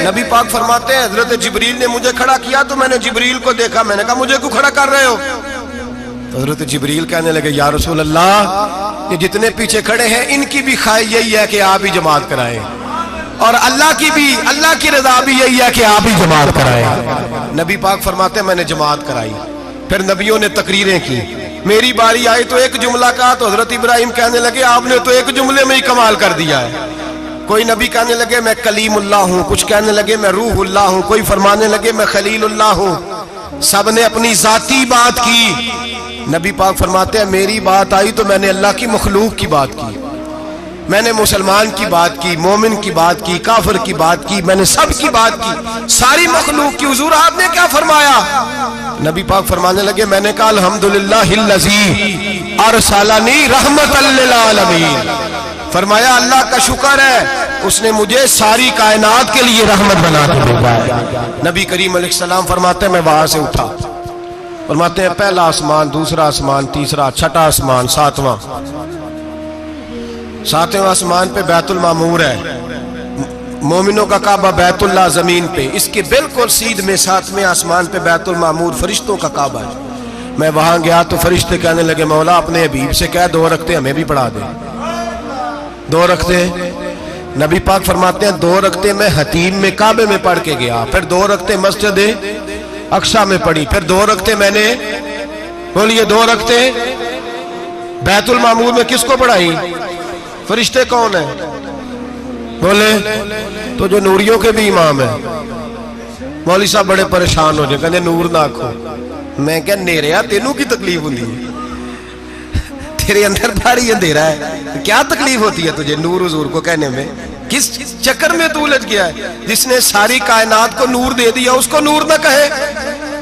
نبی پاک فرماتے ہیں حضرت جبریل نے مجھے کھڑا کیا تو میں نے جبریل کو دیکھا، میں نے کہا مجھے کیوں کھڑا کر رہے ہو؟ حضرت جبریل کہنے لگے یا رسول اللہ یہ جتنے پیچھے کھڑے ہیں ان کی بھی خواہش یہی ہے کہ آپ ہی جماعت کرائیں، اور اللہ کی رضا بھی یہی ہے کہ آپ ہی جماعت کرائیں۔ نبی پاک فرماتے ہیں میں نے جماعت کرائی، پھر نبیوں نے تقریریں کی، میری باری آئی تو ایک جملہ کہا تو حضرت ابراہیم کہنے لگے آپ نے تو ایک جملے میں ہی کمال کر دیا ہے۔ کوئی نبی کہنے لگے میں کلیم اللہ ہوں، کچھ کہنے لگے میں روح اللہ ہوں، کوئی فرمانے لگے میں خلیل اللہ ہوں، سب نے اپنی ذاتی بات کی۔ نبی پاک فرماتے ہیں میری بات آئی تو میں نے اللہ کی مخلوق کی بات کی، میں نے مسلمان کی بات کی، مومن کی بات کی، کافر کی بات کی، میں نے سب کی بات کی، ساری مخلوق کی۔ حضور آپ نے کیا فرمایا؟ نبی پاک فرمانے لگے میں نے کہا الحمدللہ الذی ارسلنی رحمت للعالمین، فرمایا اللہ کا شکر ہے اس نے مجھے ساری کائنات کے لیے رحمت بنا کے بھیجا ہے۔ نبی کریم علیہ السلام فرماتے ہیں میں وہاں سے اٹھا، فرماتے ہیں پہلا آسمان، دوسرا آسمان، تیسرا، چھٹا آسمان، ساتواں آسمان پہ بیت المعمور ہے، مومنوں کا کعبہ بیت اللہ زمین پہ، اس کے بالکل سیدھ میں ساتویں آسمان پہ بیت المعمور فرشتوں کا کعبہ ہے۔ میں وہاں گیا تو فرشتے کہنے لگے مولا اپنے حبیب سے کہہ 2 رکعتیں ہمیں بھی پڑھا دے۔ 2 رکعتیں نبی پاک فرماتے ہیں 2 رکعتیں میں حتیم میں کعبے میں پڑھ کے گیا، پھر 2 رکعتیں مسجد اقصی میں پڑھی، پھر 2 رکعتیں میں نے بولیے 2 رکعتیں بیت المعمور میں کس کو پڑھائی؟ فرشتے کون ہیں بولے؟ تو جو نوریوں کے بھی امام ہیں۔ مولوی صاحب بڑے پریشان ہو جائے، کہنے نور نہ آکھو۔ میں کہ نیریا تینوں کی تکلیف ہوتی ہے، تیرے اندر بھاری اندھیرا ہے، کیا تکلیف ہوتی ہے تجھے نور حضور کو کہنے میں؟ کس چکر میں تو الجھ گیا ہے؟ جس نے ساری کائنات کو نور دے دیا اس کو نور نہ کہے،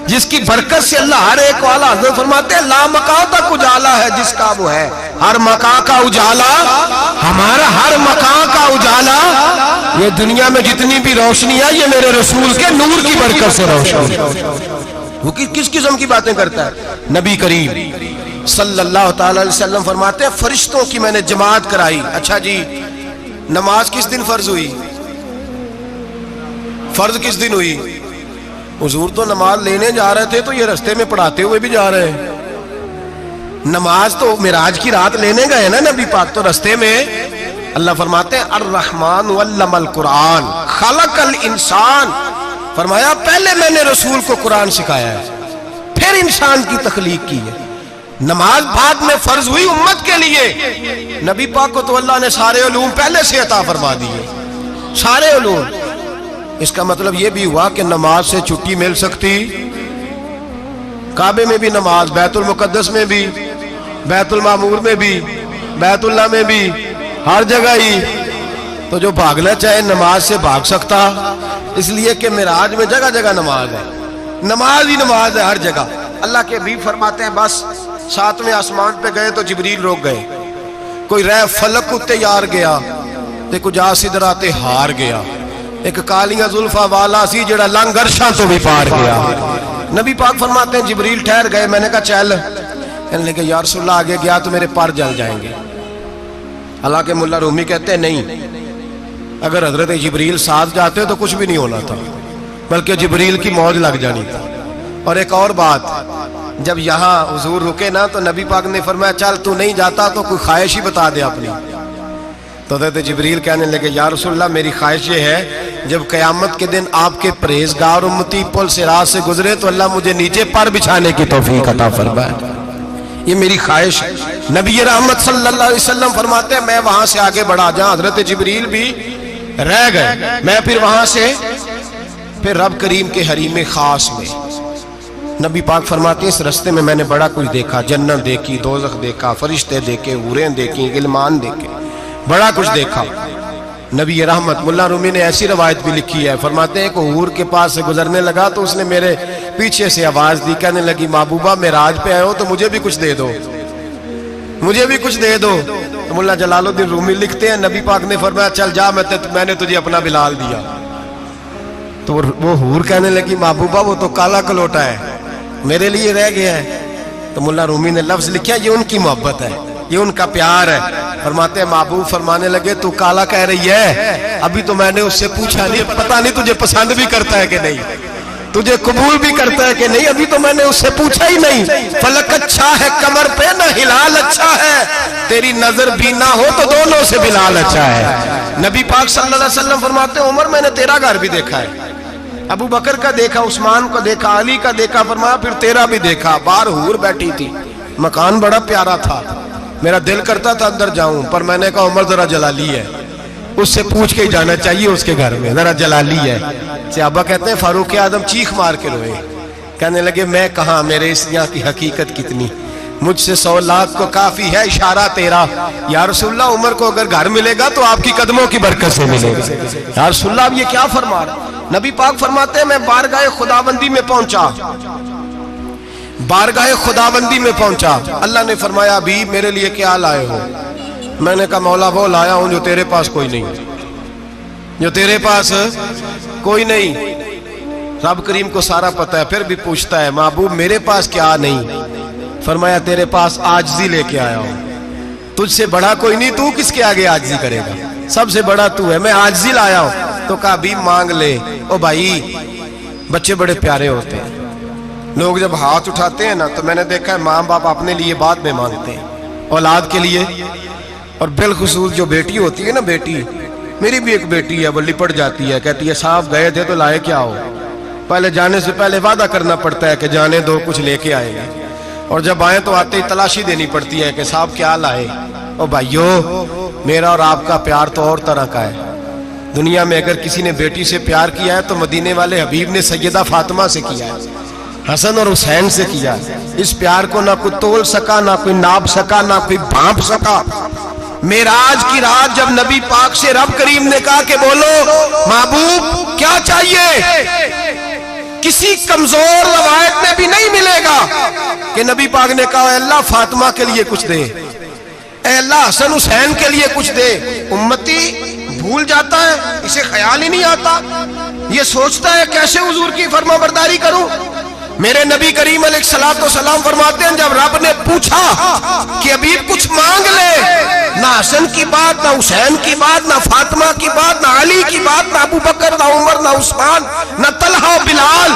جس کی برکت سے اللہ ہر ایک والا، حضرت فرماتے ہیں لا مکان تک اجالا ہے جس کا وہ ہے، ہر مکان کا اجالا ہمارا، ہر مکان کا اجالا، یہ دنیا میں جتنی بھی روشنی ہے یہ میرے رسول کے نور کی برکت سے روشن ہے۔ وہ کس قسم کی باتیں کرتا ہے؟ نبی کریم صلی اللہ تعالی علیہ وسلم فرماتے ہیں فرشتوں کی میں نے جماعت کرائی۔ اچھا جی نماز کس دن فرض ہوئی؟ فرض کس دن ہوئی؟ حضور تو نماز لینے جا رہے تھے تو یہ رستے میں پڑھاتے ہوئے بھی جا رہے ہیں۔ نماز تو معراج کی رات لینے گئے نا نبی پاک، تو رستے میں اللہ فرماتے ہیں الرحمن علم القرآن خلق الانسان، فرمایا پہلے میں نے رسول کو قرآن سکھایا ہے پھر انسان کی تخلیق کی ہے۔ نماز بعد میں فرض ہوئی امت کے لیے، نبی پاک کو تو اللہ نے سارے علوم پہلے سے عطا فرما دیے، سارے علوم۔ اس کا مطلب یہ بھی ہوا کہ نماز سے چھٹی مل سکتی، کعبے میں بھی نماز، بیت المقدس میں بھی، بیت المعمور میں بھی، بیت اللہ میں بھی، ہر جگہ ہی۔ تو جو بھاگنا چاہے نماز سے بھاگ سکتا، اس لیے کہ معراج میں جگہ جگہ نماز ہے، نماز ہی نماز ہے ہر جگہ۔ اللہ کے حبیب فرماتے ہیں بس 7ویں آسمان پہ گئے تو جبریل روک گئے، کوئی رہ فلک اتے یار گیا تے کچھ سدرات ہار گیا، ایک کالیاں زلفا والا سی جڑا لنگ عرشاں تو بھی پار گیا۔ نبی پاک فرماتے ہیں جبریل ٹھہر گئے، میں نے کہا چل، کہنے لگے یا رسول اللہ آگے گیا تو میرے پر جل جائیں گے۔ حالانکہ ملا رومی کہتے ہیں نہیں، اگر حضرت جبریل ساتھ جاتے تو کچھ بھی نہیں ہونا تھا، بلکہ جبریل کی موج لگ جانی تھی۔ اور ایک اور بات، جب یہاں حضور رکے نا تو نبی پاک نے فرمایا چل تو نہیں جاتا تو کوئی خواہش ہی بتا دے اپنی۔ تو حضرت جبریل کہنے لگے یا رسول اللہ میری خواہش یہ ہے جب قیامت کے دن آپ کے پرہیزگار امتی پل سے راہ سے گزرے تو اللہ مجھے نیچے پر بچھانے کی توفیق عطا فرمائے، یہ میری خواہش ہے۔ نبی رحمت صلی اللہ علیہ وسلم فرماتے ہیں میں وہاں سے آگے بڑھا جہاں حضرت جبریل بھی رہ گئے، میں پھر وہاں سے پھر رب کریم کے حریم خاص میں۔ نبی پاک فرماتے ہیں اس رستے میں نے بڑا کچھ دیکھا، جنت دیکھی، دوزخ دیکھا، فرشتے دیکھے، حوریں دیکھی، غلمان دیکھے، بڑا کچھ دیکھا۔ نبی رحمت ملا رومی نے ایسی روایت بھی لکھی ہے، فرماتے ہیں کہ حور کے پاس سے گزرنے لگا تو اس نے میرے پیچھے سے آواز دی، کہنے لگی محبوبہ معراج پہ آئے ہو تو مجھے بھی کچھ دے دو، مجھے بھی کچھ دے دو۔ تو ملا جلال الدین رومی لکھتے ہیں نبی پاک نے فرمایا چل جا میں نے تجھے اپنا بلال دیا۔ تو وہ حور کہنے لگی محبوبہ وہ تو کالا کلوٹا ہے، میرے لیے رہ گیا ہے۔ تو ملا رومی نے لفظ لکھا یہ ان کی محبت ہے، یہ ان کا پیار ہے۔ فرماتے ہیں محبوب فرمانے لگے تو کالا کہہ رہی ہے، ابھی تو میں نے اس سے پوچھا نہیں، پتہ نہیں تجھے پسند بھی کرتا ہے کہ نہیں، تجھے قبول بھی کرتا ہے کہ نہیں، ابھی تو میں نے اس سے پوچھا ہی نہیں۔ فلک اچھا ہے کمر پہ نہ ہلال اچھا ہے، تیری نظر بھی نہ ہو تو دونوں سے بلال اچھا ہے۔ نبی پاک صلی اللہ علیہ وسلم فرماتے ہیں عمر میں نے تیرا گھر بھی دیکھا ہے، ابو بکر کا دیکھا، عثمان کو دیکھا، علی کا دیکھا، فرمایا پھر تیرا بھی دیکھا، باہر حور بیٹھی تھی، مکان بڑا پیارا تھا، میرا دل کرتا تھا اندر جاؤں، پر میں نے کہا عمر ذرا جلالی ہے، اس سے پوچھ کے ہی جانا چاہیے اس کے گھر میں، ذرا جلالی ہے۔ صحابہ کہتے ہیں فاروق اعظم چیخ مار کے روئے، کہنے لگے میں کہاں، میرے اس یہاں کی حقیقت کتنی، مجھ سے 100 لاکھ کو کافی ہے اشارہ تیرا۔ یا رسول اللہ عمر کو اگر گھر ملے گا تو آپ کی قدموں کی برکت سے ملے گا۔ یا رسول اللہ اب یہ کیا فرما رہا؟ نبی پاک فرماتے ہیں میں بارگاہ خداوندی میں پہنچا، بارگاہ خداوندی میں پہنچا، اللہ نے فرمایا ابھی میرے لیے کیا لائے ہو؟ میں نے کہا مولا وہ لایا ہوں جو تیرے پاس کوئی نہیں، جو تیرے پاس کوئی نہیں۔ رب کریم کو سارا پتہ ہے، پھر بھی پوچھتا ہے محبوب میرے پاس کیا نہیں؟ فرمایا تیرے پاس عاجزی لے کے آیا ہوں، تجھ سے بڑا کوئی نہیں، تو کس کے آگے عاجزی کرے گا، سب سے بڑا تو ہے، میں عاجزی لایا ہوں۔ تو کہا بھی مانگ لے۔ او بھائی بچے بڑے پیارے ہوتے ہیں، لوگ جب ہاتھ اٹھاتے ہیں نا تو میں نے دیکھا ہے ماں باپ اپنے لیے بعد میں مانگتے ہیں، اولاد کے لیے، اور بالخصوص جو بیٹی ہوتی ہے نا، بیٹی میری بھی ایک بیٹی ہے، وہ لپٹ جاتی ہے، کہتی ہے صاحب گئے تھے تو لائے کیا ہو؟ پہلے جانے سے پہلے وعدہ کرنا پڑتا ہے کہ جانے دو کچھ لے کے آئے گا، اور جب آئیں تو آتے ہی تلاشی دینی پڑتی ہے کہ صاحب کیا لائے۔ او بھائیو میرا اور آپ کا پیار تو اور طرح کا ہے، دنیا میں اگر کسی نے بیٹی سے پیار کیا ہے تو مدینے والے حبیب نے سیدہ فاطمہ سے کیا ہے، حسن اور حسین سے کیا ہے۔ اس پیار کو نہ کوئی تول سکا، نہ کوئی ناپ سکا، نہ کوئی بھانپ سکا۔ معراج کی رات جب نبی پاک سے رب کریم نے کہا کہ بولو محبوب کیا چاہیے، کسی کمزور روایت میں بھی نہیں ملے گا کہ نبی پاک نے کہا اے اللہ فاطمہ کے لیے کچھ دے، اے اللہ حسن حسین کے لیے کچھ دے۔ امتی بھول جاتا ہے، اسے خیال ہی نہیں آتا، یہ سوچتا ہے کیسے حضور کی فرما برداری کروں۔ میرے نبی کریم علیہ السلام فرماتے ہیں جب رب نے پوچھا کہ ابھی کچھ مانگ لے، نہ حسن کی بات، نہ حسین کی بات، نہ فاطمہ کی بات، نہ علی کی بات، نہ ابو بکر، نہ عمر، نہ عثمان، نہ طلحہ، بلال،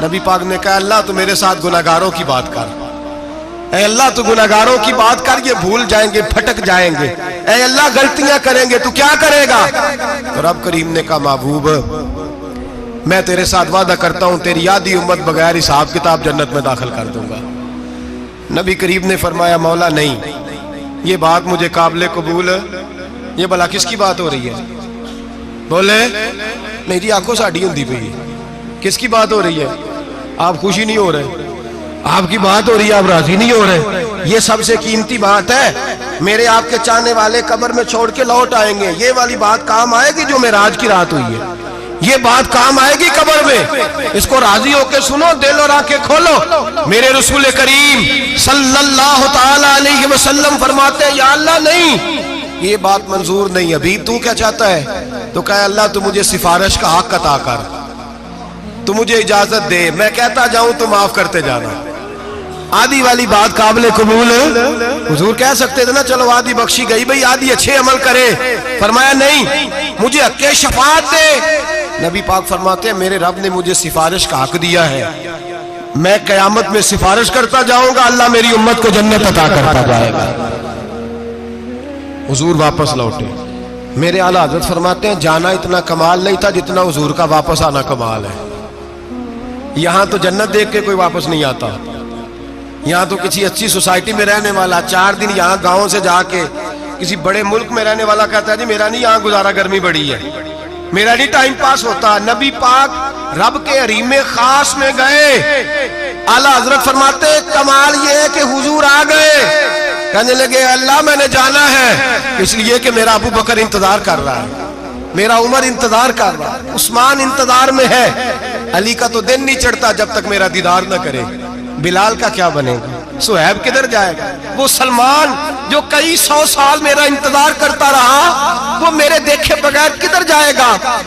نبی پاک نے کہا اللہ تو میرے ساتھ گناہگاروں کی بات کر، اے اللہ تو گناہگاروں کی بات کر، یہ بھول جائیں گے، پھٹک جائیں گے، اے اللہ غلطیاں کریں گے تو کیا کرے گا؟ تو رب کریم نے کہا محبوب میں تیرے ساتھ وعدہ کرتا ہوں تیری آدھی امت بغیر حساب کتاب جنت میں داخل کر دوں گا۔ نبی کریم نے فرمایا مولا نہیں، یہ بات مجھے قابل قبول، یہ بلا کس کی بات ہو رہی ہے؟ بولے میری آنکھوں ساڑھی ہوندی پئی، کس کی بات ہو رہی ہے؟ آپ خوشی نہیں ہو رہے، آپ کی بات ہو رہی ہے، آپ راضی نہیں ہو رہے، یہ سب سے قیمتی بات ہے۔ میرے آپ کے چاہنے والے قبر میں چھوڑ کے لوٹ آئیں گے، یہ والی بات کام آئے گی جو معراج کی رات ہوئی ہے، یہ بات کام آئے گی قبر میں، اس کو راضی ہو کے سنو، دل اور آنکھیں کھولو۔ میرے رسول کریم صلی اللہ تعالی علیہ وسلم فرماتے ہیں یا اللہ نہیں، یہ بات منظور نہیں، ابھی تو کیا چاہتا ہے؟ تو کہا اللہ تو مجھے سفارش کا حق عطا کر، تو مجھے اجازت دے، میں کہتا جاؤں تو معاف کرتے جانا۔ آدھی والی بات قابل قبول، حضور کہہ سکتے تھے نا چلو آدھی بخشی گئی بھئی آدھی اچھے عمل کرے، فرمایا نہیں مجھے حق شفاعت دے۔ نبی پاک فرماتے ہیں میرے رب نے مجھے سفارش کا حق دیا ہے، میں قیامت میں سفارش کرتا جاؤں گا، اللہ میری امت کو جنت عطا کرتا جائے گا۔ حضور واپس لوٹے، میرے اعلیٰ حضرت فرماتے ہیں جانا اتنا کمال نہیں تھا جتنا حضور کا واپس آنا کمال ہے۔ یہاں تو جنت دیکھ کے کوئی واپس نہیں آتا، یہاں تو کسی اچھی سوسائٹی میں رہنے والا 4 دن یہاں گاؤں سے جا کے کسی بڑے ملک میں رہنے والا کہتا ہے جی میرا نہیں یہاں گزارا، گرمی بڑی ہے، میرا نہیں ٹائم پاس ہوتا۔ نبی پاک رب کے حریم خاص میں گئے، اعلیٰ حضرت فرماتے ہیں کمال یہ ہے کہ حضور آ گئے، کہنے لگے اللہ میں نے جانا ہے، اس لیے کہ میرا ابو بکر انتظار کر رہا ہے، میرا عمر انتظار کر رہا ہے، عثمان انتظار میں ہے، علی کا تو دن نہیں چڑھتا جب تک میرا دیدار نہ کرے، بلال کا کیا بنے گا، صہیب کدھر جائے گا، وہ سلمان جو کئی 100 سال میرا انتظار کرتا رہا وہ میرے دیکھے بغیر کدھر جائے گا،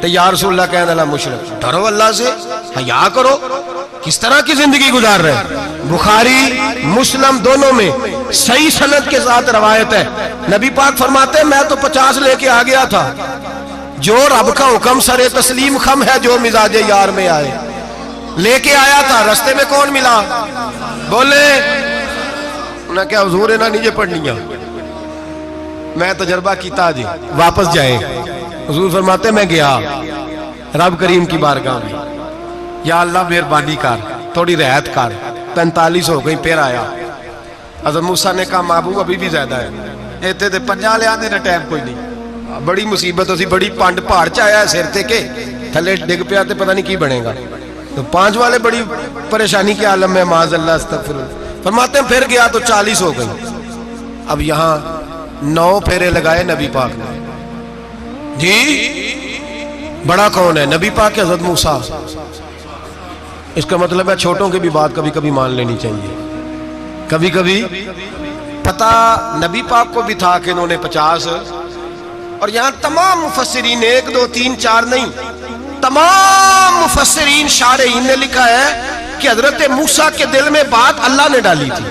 تو یا رسول اللہ کہنے لگا مشرک، ڈرو اللہ سے، حیا کرو، کس طرح کی زندگی گزار رہے ہیں؟ بخاری مسلم دونوں میں صحیح سند کے ساتھ روایت ہے، نبی پاک فرماتے ہیں میں تو 50 لے کے آ گیا تھا، جو رب کا حکم سر تسلیم خم ہے، جو مزاج یار میں آئے لے کے آیا تھا، رستے میں کون ملا؟ بولے انہاں کیا حضور انہاں نیچے پڑھنیاں، میں تجربہ کیتا جی، واپس جائیں۔ حضور فرماتے میں گیا رب کریم کی بارگاہ میں، یا اللہ مہربانی کر، تھوڑی رعایت کر، 45 ہو گئی، پھر آیا حضرت موسیٰ نے کہا محبوب ابھی بھی زیادہ ہے، ایتھے تے 50 لے آنے ٹائم کوئی نہیں، بڑی مصیبت ہوسی، بڑی پانڈ پہاڑ چایا ہے سر تے کے تھلے ڈگ پیا تے پتہ نہیں کی بنے گا، تو 5 والے بڑی پریشانی کے عالم میں، معاذ اللہ استغفر اللہ۔ فرماتے ہیں پھر گیا تو 40 ہو گئی، اب یہاں 9 پھیرے لگائے نبی پاک نے، جی بڑا کون ہے؟ نبی پاک کے حضرت موسیٰ۔ اس کا مطلب ہے چھوٹوں کی بھی بات کبھی کبھی مان لینی چاہیے، کبھی کبھی پتہ نبی پاک کو بھی تھا کہ انہوں نے 50، اور یہاں تمام مفسرین 1 2 3 4 نہیں، تمام مفسرین شارحین نے لکھا ہے کہ حضرت موسیٰ کے دل میں بات اللہ نے ڈالی تھی،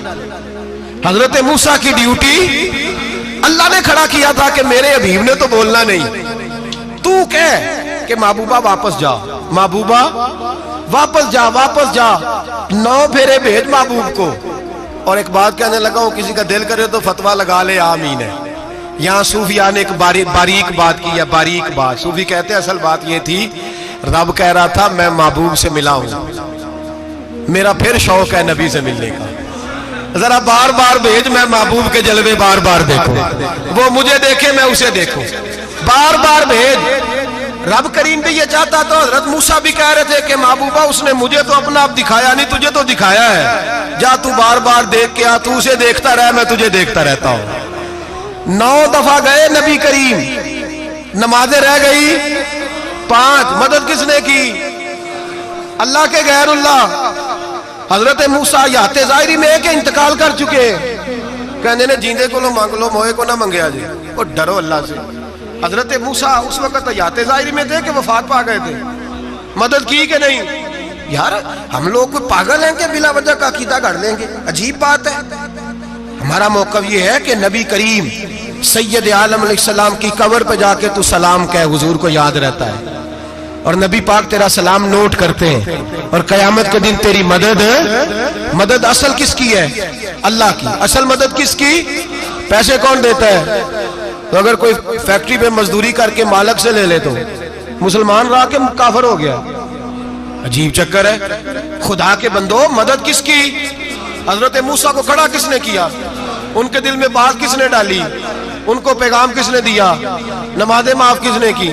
حضرت موسیٰ کی ڈیوٹی اللہ نے کھڑا کیا تھا کہ میرے حبیب نے تو بولنا نہیں، تو کہہ کہ محبوبہ واپس جا، محبوبہ واپس جا، واپس جا، 9 پھیرے بھیج محبوب کو۔ اور ایک بات کہنے لگا ہوں، کسی کا دل کرے تو فتویٰ لگا لے، آمین ہے۔ یہاں صوفیاء نے ایک باریک بات کی ہے، باریک بات۔ صوفی کہتے ہیں اصل بات یہ تھی، رب کہہ رہا تھا میں محبوب سے ملا ہوں، میرا پھر شوق ہے نبی سے ملنے کا، ذرا بار بار بھیج، میں محبوب کے جلوے بار بار دیکھوں، وہ مجھے دیکھے میں اسے دیکھوں، بار بار بھیج۔ رب کریم بھی یہ چاہتا تو حضرت موسیٰ بھی کہہ رہے تھے کہ محبوبہ اس نے مجھے تو اپنا آپ دکھایا نہیں، تجھے تو دکھایا ہے، جا تو بار بار دیکھ کے آ، تو اسے دیکھتا رہ، میں تجھے دیکھتا رہتا ہوں۔ 9 دفعہ گئے نبی کریم، نمازیں رہ گئی 5، مدد کس نے کی؟ اللہ کے غیر اللہ۔ حضرت موسیٰ یات ظاہری میں کہ انتقال کر چکے، کہنے نے جیندے کو لو مانگ لو، موئے کو نہ منگیا جی، اور ڈرو اللہ سے۔ حضرت موسیٰ اس وقت یات ظاہری میں تھے کہ وفات پا گئے تھے، مدد کی کہ نہیں؟ یار ہم لوگ کوئی پاگل ہیں کہ بلا وجہ کا عقیدہ گھڑ لیں گے؟ عجیب بات ہے۔ ہمارا موقف یہ ہے کہ نبی کریم سید عالم علیہ السلام کی قبر پہ جا کے تو سلام کہے، حضور کو یاد رہتا ہے، اور نبی پاک تیرا سلام نوٹ کرتے ہیں، اور قیامت کے دن تیری مدد اصل کس کی ہے؟ اللہ کی۔ اصل مدد کس کی؟ پیسے کون دیتا ہے؟ تو اگر کوئی فیکٹری پہ مزدوری کر کے مالک سے لے لے تو مسلمان رہا کہ کافر ہو گیا؟ عجیب چکر ہے۔ خدا کے بندو، مدد کس کی؟ حضرت موسیٰ کو کھڑا کس نے کیا؟ ان کے دل میں بات کس نے ڈالی؟ ان کو پیغام کس نے دیا؟ نمازیں معاف کس نے کی؟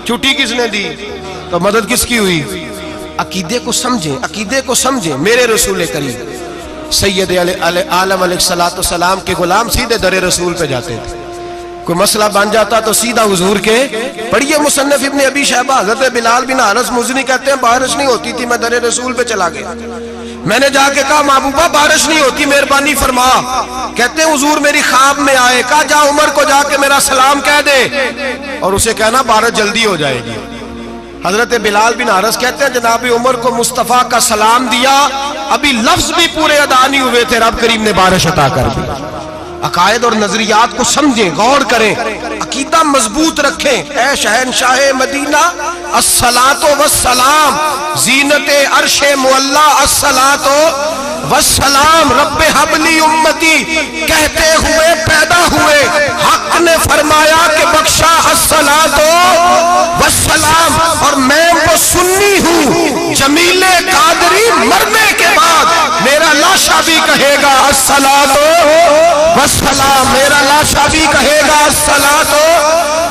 چھٹی کس نے دی؟ تو مدد کس کی ہوئی؟ عقیدے کو سمجھیں، عقیدے کو سمجھیں۔ میرے رسول کریم سید عالم علیہ السلام کے غلام سیدھے در رسول پہ جاتے تھے، کوئی مسئلہ بن جاتا تو سیدھا حضور کے۔ پڑھیے مصنف ابن ابی شیبہ، حضرت بلال بن حارث مزنی کہتے ہیں بارش نہیں ہوتی تھی، میں در رسول پہ چلا گیا، میں نے جا کے کہا محبوبہ بارش نہیں ہوتی، مہربانی فرما۔ کہتے ہیں حضور میری خواب میں آئے، کہا جا عمر کو جا کے میرا سلام کہہ دے، اور اسے کہنا بارش جلدی ہو جائے گی۔ حضرت بلال بن حارث کہتے ہیں جناب عمر کو مصطفیٰ کا سلام دیا، ابھی لفظ بھی پورے ادا نہیں ہوئے تھے، رب کریم نے بارش عطا کر دی۔ عقائد اور نظریات کو سمجھیں، غور کریں، عقیدہ مضبوط رکھیں۔ اے شہنشاہ مدینہ الصلاۃ والسلام، زینت عرش معلی الصلاۃ والسلام، رب حبلی امتی کہتے ہوئے پیدا ہوئے، حق نے فرمایا کہ بخشا الصلاۃ والسلام، اور میں وہ سنی ہوں جمیل قادری مرنے کے بعد میرا لاشا بھی کہے گا الصلاۃ والسلام، میرا لاشا بھی کہے گا الصلاۃ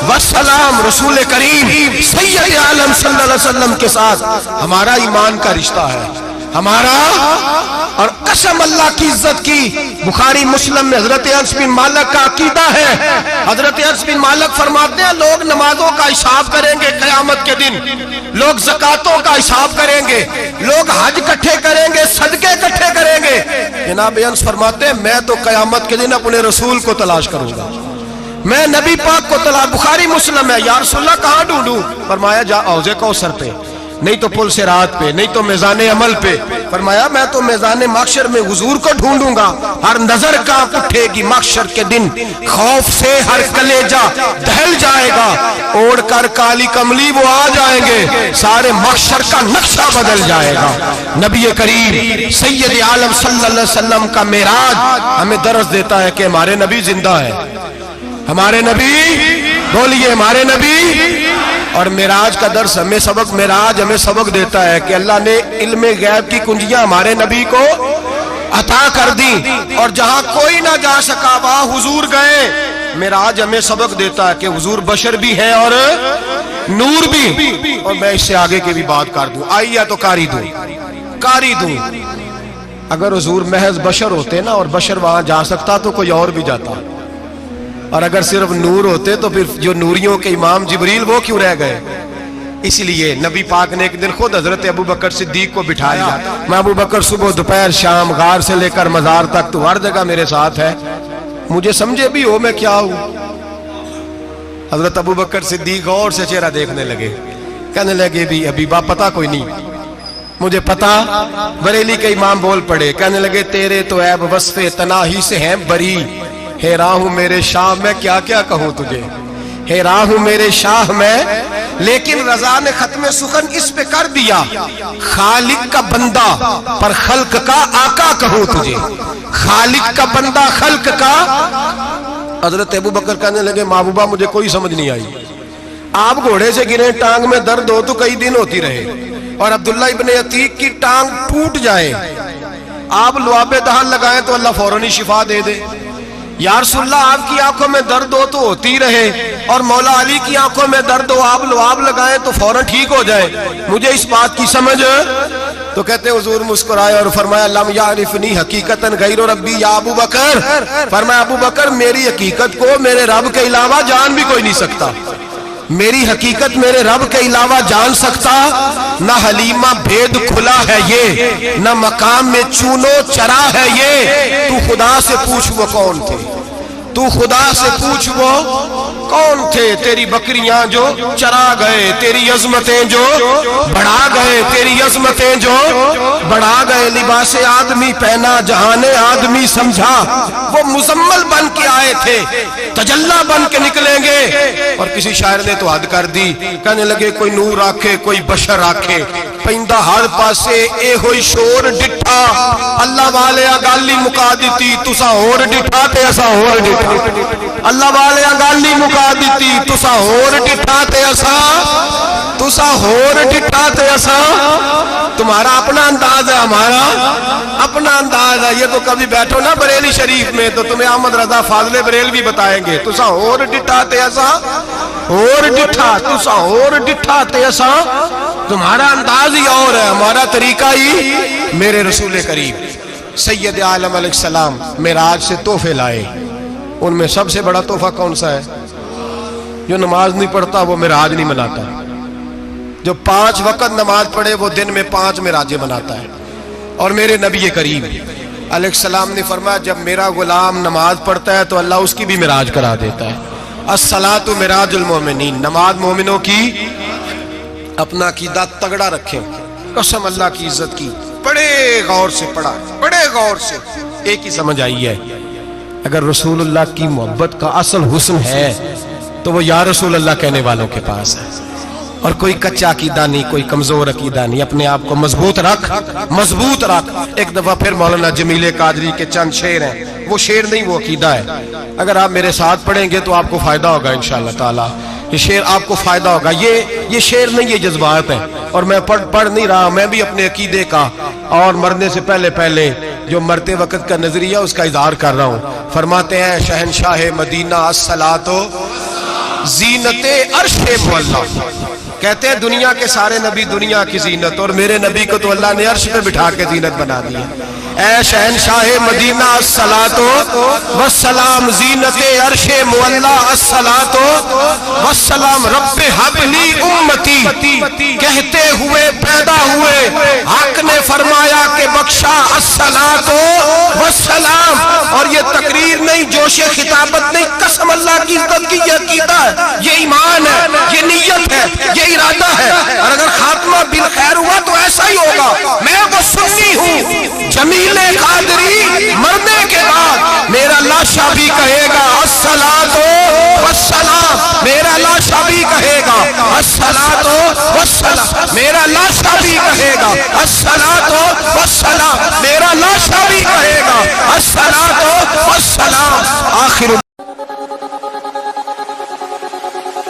والسلام۔ رسول کریم سید عالم صلی اللہ علیہ وسلم کے ساتھ ہمارا ایمان کا رشتہ ہے، ہمارا، اور قسم اللہ کی عزت کی، بخاری مسلم میں حضرت انس بن مالک کا عقیدہ ہے۔ حضرت انس بن مالک فرماتے ہیں لوگ نمازوں کا حساب کریں گے قیامت کے دن، لوگ زکاتوں کا حساب کریں گے، لوگ حج اکٹھے کریں گے، صدقے اکٹھے کریں گے۔ جناب انس فرماتے ہیں میں تو قیامت کے دن اپنے رسول کو تلاش کروں گا، میں نبی پاک کو طلب، بخاری مسلم ہے، یا رسول اللہ کہاں ڈھونڈوں؟ فرمایا جا حوض کوثر پہ، نہیں تو پل صراط پہ، نہیں تو میزان عمل پہ۔ فرمایا میں تو میزان محشر میں حضور کو ڈھونڈوں گا، ہر نظر کانپ اٹھے گی محشر کے دن، خوف سے ہر کلیجہ دہل جائے گا، اوڑھ کر کالی کملی وہ آ جائیں گے، سارے محشر کا نقشہ بدل جائے گا۔ نبی کریم سید عالم صلی اللہ علیہ وسلم کا معراج ہمیں درس دیتا ہے کہ ہمارے نبی زندہ ہے، ہمارے نبی، بولیے ہمارے نبی۔ اور معراج کا درس ہمیں سبق، معراج ہمیں سبق دیتا ہے کہ اللہ نے علم غیب کی کنجیاں ہمارے نبی کو عطا کر دی، اور جہاں کوئی نہ جا سکا وہاں حضور گئے۔ معراج ہمیں سبق دیتا ہے کہ حضور بشر بھی ہیں اور نور بھی۔ اور میں اس سے آگے کی بھی بات کر دوں، آئیے تو کاری دوں۔ اگر حضور محض بشر ہوتے نا اور بشر وہاں جا سکتا تو کوئی اور بھی جاتا، اور اگر صرف نور ہوتے تو پھر جو نوریوں کے امام جبریل وہ کیوں رہ گئے؟ اس لیے نبی پاک نے ایک دن خود حضرت ابو بکر صدیق کو بٹھایا، میں ابو بکر صبح دوپہر شام غار سے لے کر مزار تک تو ہر جگہ میرے ساتھ ہے، مجھے سمجھے بھی ہو میں کیا ہوں۔ حضرت ابو بکر صدیق غور سے چہرہ دیکھنے لگے، کہنے لگے بھی ابھی باپ پتہ کوئی نہیں مجھے پتا۔ بریلی کے امام بول پڑے، کہنے لگے تیرے تو عیب وصف تناہی سے ہیں بری، حیران ہوں میرے شاہ میں کیا کیا کہوں تجھے، حیران ہوں میرے شاہ میں، لیکن رضا نے ختم سخن اس پہ کر دیا، خالق کا بندہ پر خلق کا آقا کہوں تجھے، خالق کا بندہ خلق کا۔ حضرت ابو بکر کہنے لگے محبوبہ مجھے کوئی سمجھ نہیں آئی، آپ گھوڑے سے گرے ٹانگ میں درد ہو تو کئی دن ہوتی رہے، اور عبداللہ ابن عتیق کی ٹانگ ٹوٹ جائے، آپ لعاب دہن لگائیں تو اللہ فوراً ہی شفا دے دے۔ یا رسول اللہ آپ کی آنکھوں میں درد ہو تو ہوتی رہے، اور مولا علی کی آنکھوں میں درد ہو آپ لعاب لگائیں تو فوراً ٹھیک ہو جائے، مجھے اس بات کی سمجھ۔ تو کہتے حضور مسکرائے اور فرمایا لم یعرفنی حقیقتاً غیر ربی یا ابو بکر، فرمایا ابو بکر میری حقیقت کو میرے رب کے علاوہ جان بھی کوئی نہیں سکتا، میری حقیقت میرے رب کے علاوہ جان سکتا، نہ حلیمہ بھید کھلا ہے یہ، نہ مقام میں چونو چرا ہے یہ، تو خدا سے پوچھ وہ کون تھے، تو خدا سے پوچھ وہ کون تھے، تیری بکریاں جو چرا گئے، تیری عظمتیں جو بڑھا گئے، تیری عظمتیں جو بڑھا گئے، لباس آدمی پہنا جہان آدمی سمجھا، وہ مزمل بن کے آئے تھے تجلی بن کے نکلیں گے۔ اور کسی شاعر نے تو حد کر دی، کہنے لگے کوئی نور آکھے کوئی بشر آکھے، پیندہ ہر پاسے اے ہوئی شور ڈٹھا، اللہ والے گالی مکا دیتی تسا اور ڈٹھا تے اسا اور ڈٹھا، اللہ والے گالی مکا دیتی تسا اور ڈٹھا تے اسا، تسا اور ڈٹھا تے اسا۔ تمہارا اپنا انداز ہے، ہمارا اپنا انداز ہے، یہ تو کبھی بیٹھو نا بریلی شریف میں تو تمہیں احمد رضا فاضل بریل بھی بتائیں گے، تسا اور ڈٹھا تے اسا اور ڈٹھا، تسا اور ڈٹھا تے اسا۔ تمہارا انداز ہی اور ہے، ہمارا طریقہ ہی۔ میرے رسول کریم سید عالم علیہ السلام معراج سے تحفے لائے، ان میں سب سے بڑا تحفہ کون سا ہے؟ جو نماز نہیں پڑھتا وہ معراج نہیں مناتا، جو 5 وقت نماز پڑھے وہ دن میں 5 معراجیں مناتا ہے۔ اور میرے نبی کریم علیہ السلام نے فرمایا جب میرا غلام نماز پڑھتا ہے تو اللہ اس کی بھی معراج کرا دیتا ہے۔ الصلاۃ معراج المومنین، نماز مومنوں کی۔ اپنا عقیدہ تگڑا رکھیں، قسم اللہ کی عزت کی، بڑے غور سے پڑھا، بڑے غور سے۔ ایک ہی سمجھ آئی ہے، اگر رسول اللہ کی محبت کا اصل حسن ہے تو وہ یا رسول اللہ کہنے والوں کے پاس ہے، اور کوئی کچا عقیدہ نہیں، کوئی کمزور عقیدہ نہیں، اپنے آپ کو مضبوط رکھ، مضبوط رکھ۔ ایک دفعہ پھر مولانا جمیل قادری کے چند شعر ہیں، وہ شعر نہیں وہ عقیدہ ہے، اگر آپ میرے ساتھ پڑھیں گے تو آپ کو فائدہ ہوگا انشاءاللہ تعالی، یہ شعر آپ کو فائدہ ہوگا۔ یہ شعر نہیں، یہ جذبات ہیں، اور میں پڑھ نہیں رہا، میں بھی اپنے عقیدے کا اور مرنے سے پہلے جو مرتے وقت کا نظریہ اس کا اظہار کر رہا ہوں۔ فرماتے ہیں شہنشاہ مدینہ الصلاۃ زینت عرش معلا، کہتے ہیں دنیا کے سارے نبی دنیا کی زینت، اور میرے نبی کو تو اللہ نے عرش پہ بٹھا کے زینت بنا دی ہے۔ اے شہنشاہ مدینہ الصلاۃ والسلام، زینت عرش معلا الصلاۃ والسلام، رب حب لی امتی کہتے ہوئے پیدا ہوئے، حق نے فرمایا کہ بخشا الصلاۃ والسلام۔ اور یہ تقریر نہیں، جوش خطابت نہیں، قسم اللہ کی عزت کی، یہ عقیدہ ہے، یہ ایمان ہے، یہ نیت ہے، یہ ارادہ ہے۔ اور اگر خاتمہ بالخیر ہوا تو ایسا ہی ہوگا۔ میں وہ سنی ہوں، جمیل قادری مرنے کے بعد میرا لاشا بھی کہے گا الصلاۃ والسلام، میرا لاشا بھی کہے گا الصلاۃ والسلام، میرا لاشا بھی کہے گا الصلاۃ والسلام۔